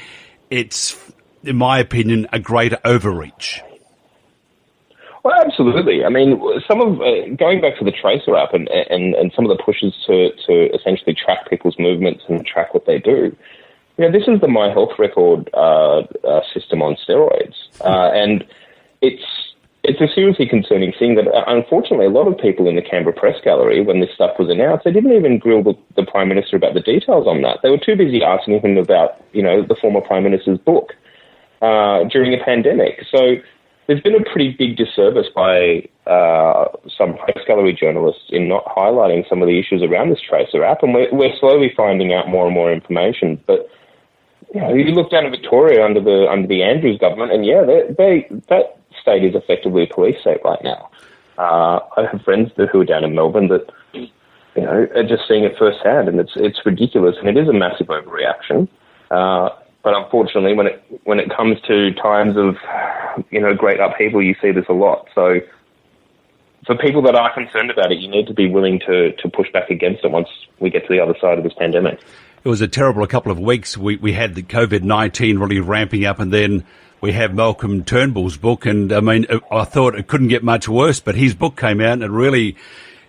it's, in my opinion, a great overreach. Well, absolutely. I mean, some of going back to the Tracer app and some of the pushes to essentially track people's movements and track what they do. You know, this is the My Health Record system on steroids, and it's a seriously concerning thing that, unfortunately, a lot of people in the Canberra Press Gallery, when this stuff was announced, they didn't even grill the Prime Minister about the details on that. They were too busy asking him about, the former Prime Minister's book during a pandemic. So there's been a pretty big disservice by some Press Gallery journalists in not highlighting some of the issues around this Tracer app, and we're slowly finding out more and more information. But you look down at Victoria under the Andrews government, and that state is effectively a police state right now. I have friends who are down in Melbourne that are just seeing it firsthand, and it's ridiculous, and it is a massive overreaction. But unfortunately, when it comes to times of great upheaval, you see this a lot. So for people that are concerned about it, you need to be willing to push back against it once we get to the other side of this pandemic. It was a terrible couple of weeks. We had the COVID-19 really ramping up, and then we have Malcolm Turnbull's book, and I mean, I thought it couldn't get much worse, but his book came out and it really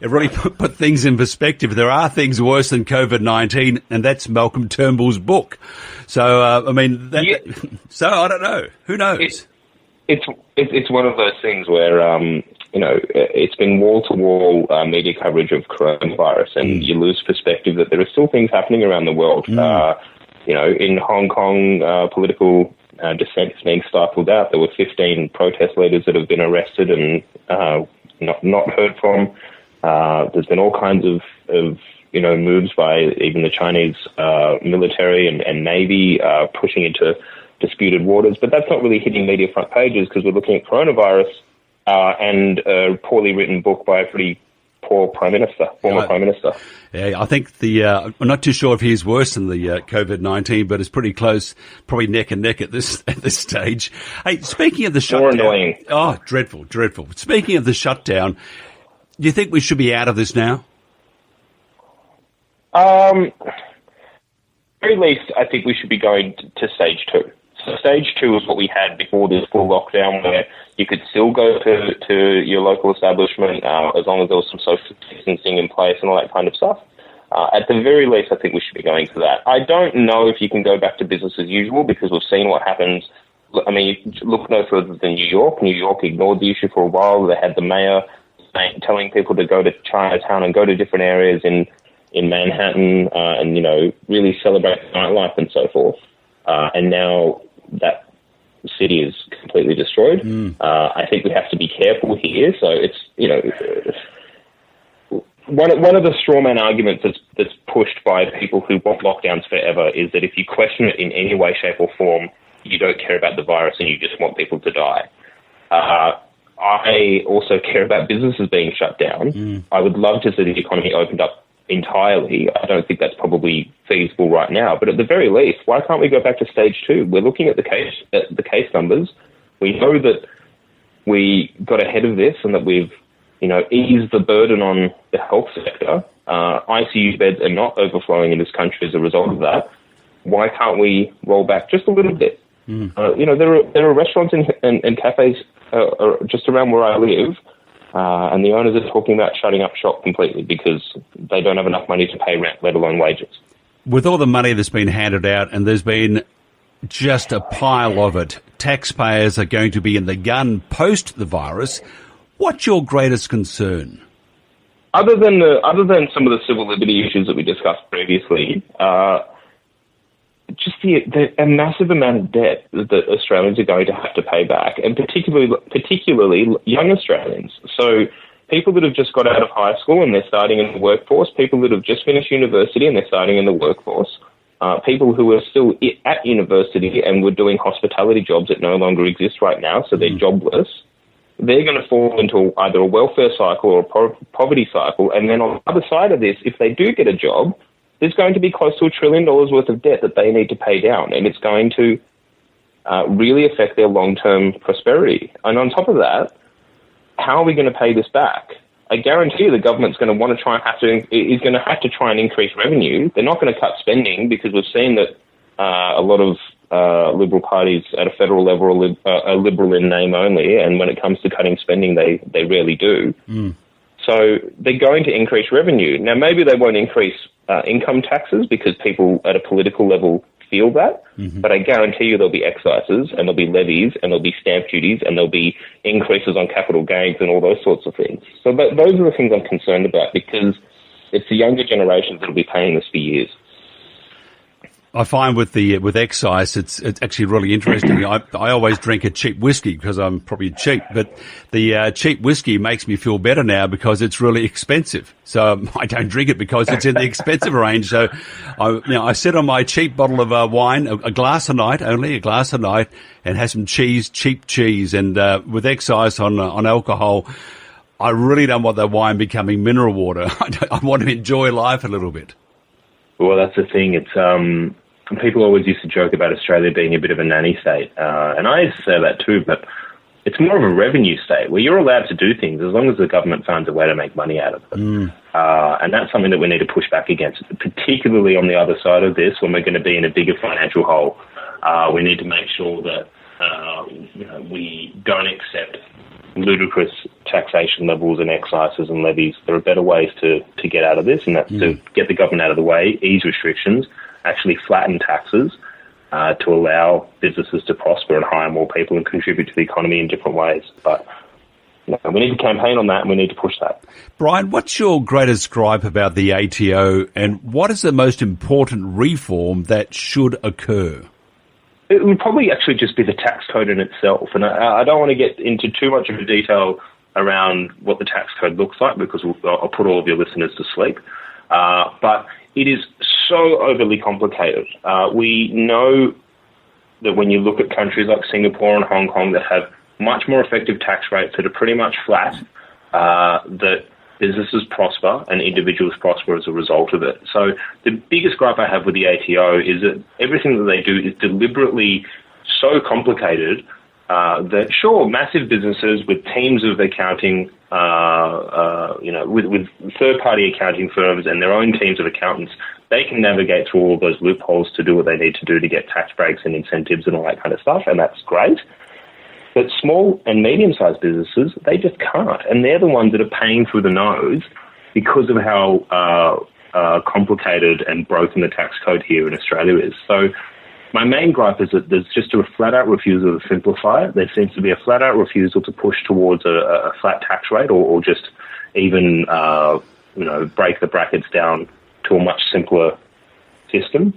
put things in perspective. There are things worse than COVID-19, and that's Malcolm Turnbull's book. So, so I don't know. Who knows? It's one of those things where, it's been wall-to-wall media coverage of coronavirus, and you lose perspective that there are still things happening around the world. In Hong Kong, political dissent is being stifled out. There were 15 protest leaders that have been arrested and not heard from. There's been all kinds of moves by even the Chinese military and Navy pushing into disputed waters, but that's not really hitting media front pages because we're looking at coronavirus and a poorly written book by a pretty poor former Prime Minister. Yeah, I think I'm not too sure if he's worse than the COVID-19, but it's pretty close, probably neck and neck at this stage. Hey, speaking of the shutdown. More annoying. Oh, dreadful. Speaking of the shutdown, do you think we should be out of this now? At very least, I think we should be going to stage 2. So stage 2 is what we had before this full lockdown, where you could still go to your local establishment as long as there was some social distancing in place and all that kind of stuff. At the very least, I think we should be going to that. I don't know if you can go back to business as usual because we've seen what happens. I mean, you look no further than New York. New York ignored the issue for a while. They had the mayor telling people to go to Chinatown and go to different areas in Manhattan and, really celebrate nightlife and so forth. And now that city is completely destroyed. I think we have to be careful here. So it's, one of the strawman arguments that's pushed by people who want lockdowns forever is that if you question it in any way, shape or form, you don't care about the virus and you just want people to die. I also care about businesses being shut down. I would love to see the economy opened up entirely. I don't think that's probably feasible right now. But at the very least, why can't we go back to stage 2? We're looking at the case numbers. We know that we got ahead of this and that we've eased the burden on the health sector. ICU beds are not overflowing in this country as a result of that. Why can't we roll back just a little bit? There are restaurants and cafes just around where I live, and the owners are talking about shutting up shop completely because they don't have enough money to pay rent, let alone wages. With all the money that's been handed out, and there's been just a pile of it, taxpayers are going to be in the gun post the virus. What's your greatest concern? Other than some of the civil liberty issues that we discussed previously, just a massive amount of debt that Australians are going to have to pay back, and particularly young Australians. So people that have just got out of high school and they're starting in the workforce, people that have just finished university and they're starting in the workforce, people who are still at university and were doing hospitality jobs that no longer exist right now, so they're jobless. They're going to fall into either a welfare cycle or a poverty cycle. And then on the other side of this, if they do get a job, there's going to be close to $1 trillion worth of debt that they need to pay down. And it's going to really affect their long-term prosperity. And on top of that, how are we going to pay this back? I guarantee you the government's going to want to try and is going to have to try and increase revenue. They're not going to cut spending because we've seen that a lot of Liberal parties at a federal level are liberal in name only, and when it comes to cutting spending, they rarely do. So they're going to increase revenue. Now, maybe they won't increase income taxes because people at a political level feel that, but I guarantee you there'll be excises and there'll be levies and there'll be stamp duties and there'll be increases on capital gains and all those sorts of things. So those are the things I'm concerned about, because it's the younger generations that will be paying this for years. I find with excise, it's actually really interesting. I always drink a cheap whiskey because I'm probably cheap, but the cheap whiskey makes me feel better now because it's really expensive. So I don't drink it because it's in the expensive range. So I sit on my cheap bottle of wine, a glass a night, and have some cheap cheese. And with excise on alcohol, I really don't want that wine becoming mineral water. I want to enjoy life a little bit. Well, that's the thing. It's people always used to joke about Australia being a bit of a nanny state, and I used to say that too, but it's more of a revenue state where you're allowed to do things as long as the government finds a way to make money out of it. And that's something that we need to push back against, particularly on the other side of this when we're going to be in a bigger financial hole. We need to make sure that we don't accept ludicrous taxation levels and excises and levies. There are better ways to get out of this, and that's to get the government out of the way, ease restrictions, actually flatten taxes to allow businesses to prosper and hire more people and contribute to the economy in different ways. But we need to campaign on that, and we need to push that. Brian, what's your greatest gripe about the ATO, and what is the most important reform that should occur? It would probably actually just be the tax code in itself. And I don't want to get into too much of the detail around what the tax code looks like because I'll put all of your listeners to sleep. But it is so overly complicated. We know that when you look at countries like Singapore and Hong Kong that have much more effective tax rates that are pretty much flat, that businesses prosper and individuals prosper as a result of it. So the biggest gripe I have with the ATO is that everything that they do is deliberately so complicated that, sure, massive businesses with teams of accounting, with third-party accounting firms and their own teams of accountants, they can navigate through all of those loopholes to do what they need to do to get tax breaks and incentives and all that kind of stuff, and that's great. But small and medium-sized businesses, they just can't. And they're the ones that are paying through the nose because of how complicated and broken the tax code here in Australia is. So my main gripe is that there's just a flat-out refusal to simplify it. There seems to be a flat-out refusal to push towards a flat tax rate or just even, break the brackets down to a much simpler system.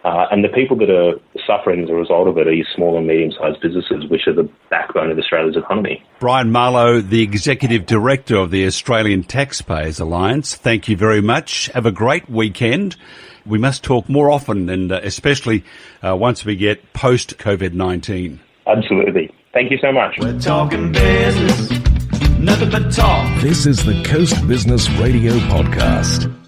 And the people that are suffering as a result of it are your small and medium-sized businesses, which are the backbone of Australia's economy. Brian Marlow, the Executive Director of the Australian Taxpayers Alliance, thank you very much. Have a great weekend. We must talk more often, and especially once we get post-COVID-19. Absolutely. Thank you so much. We're talking business, nothing but talk. This is the Coast Business Radio Podcast.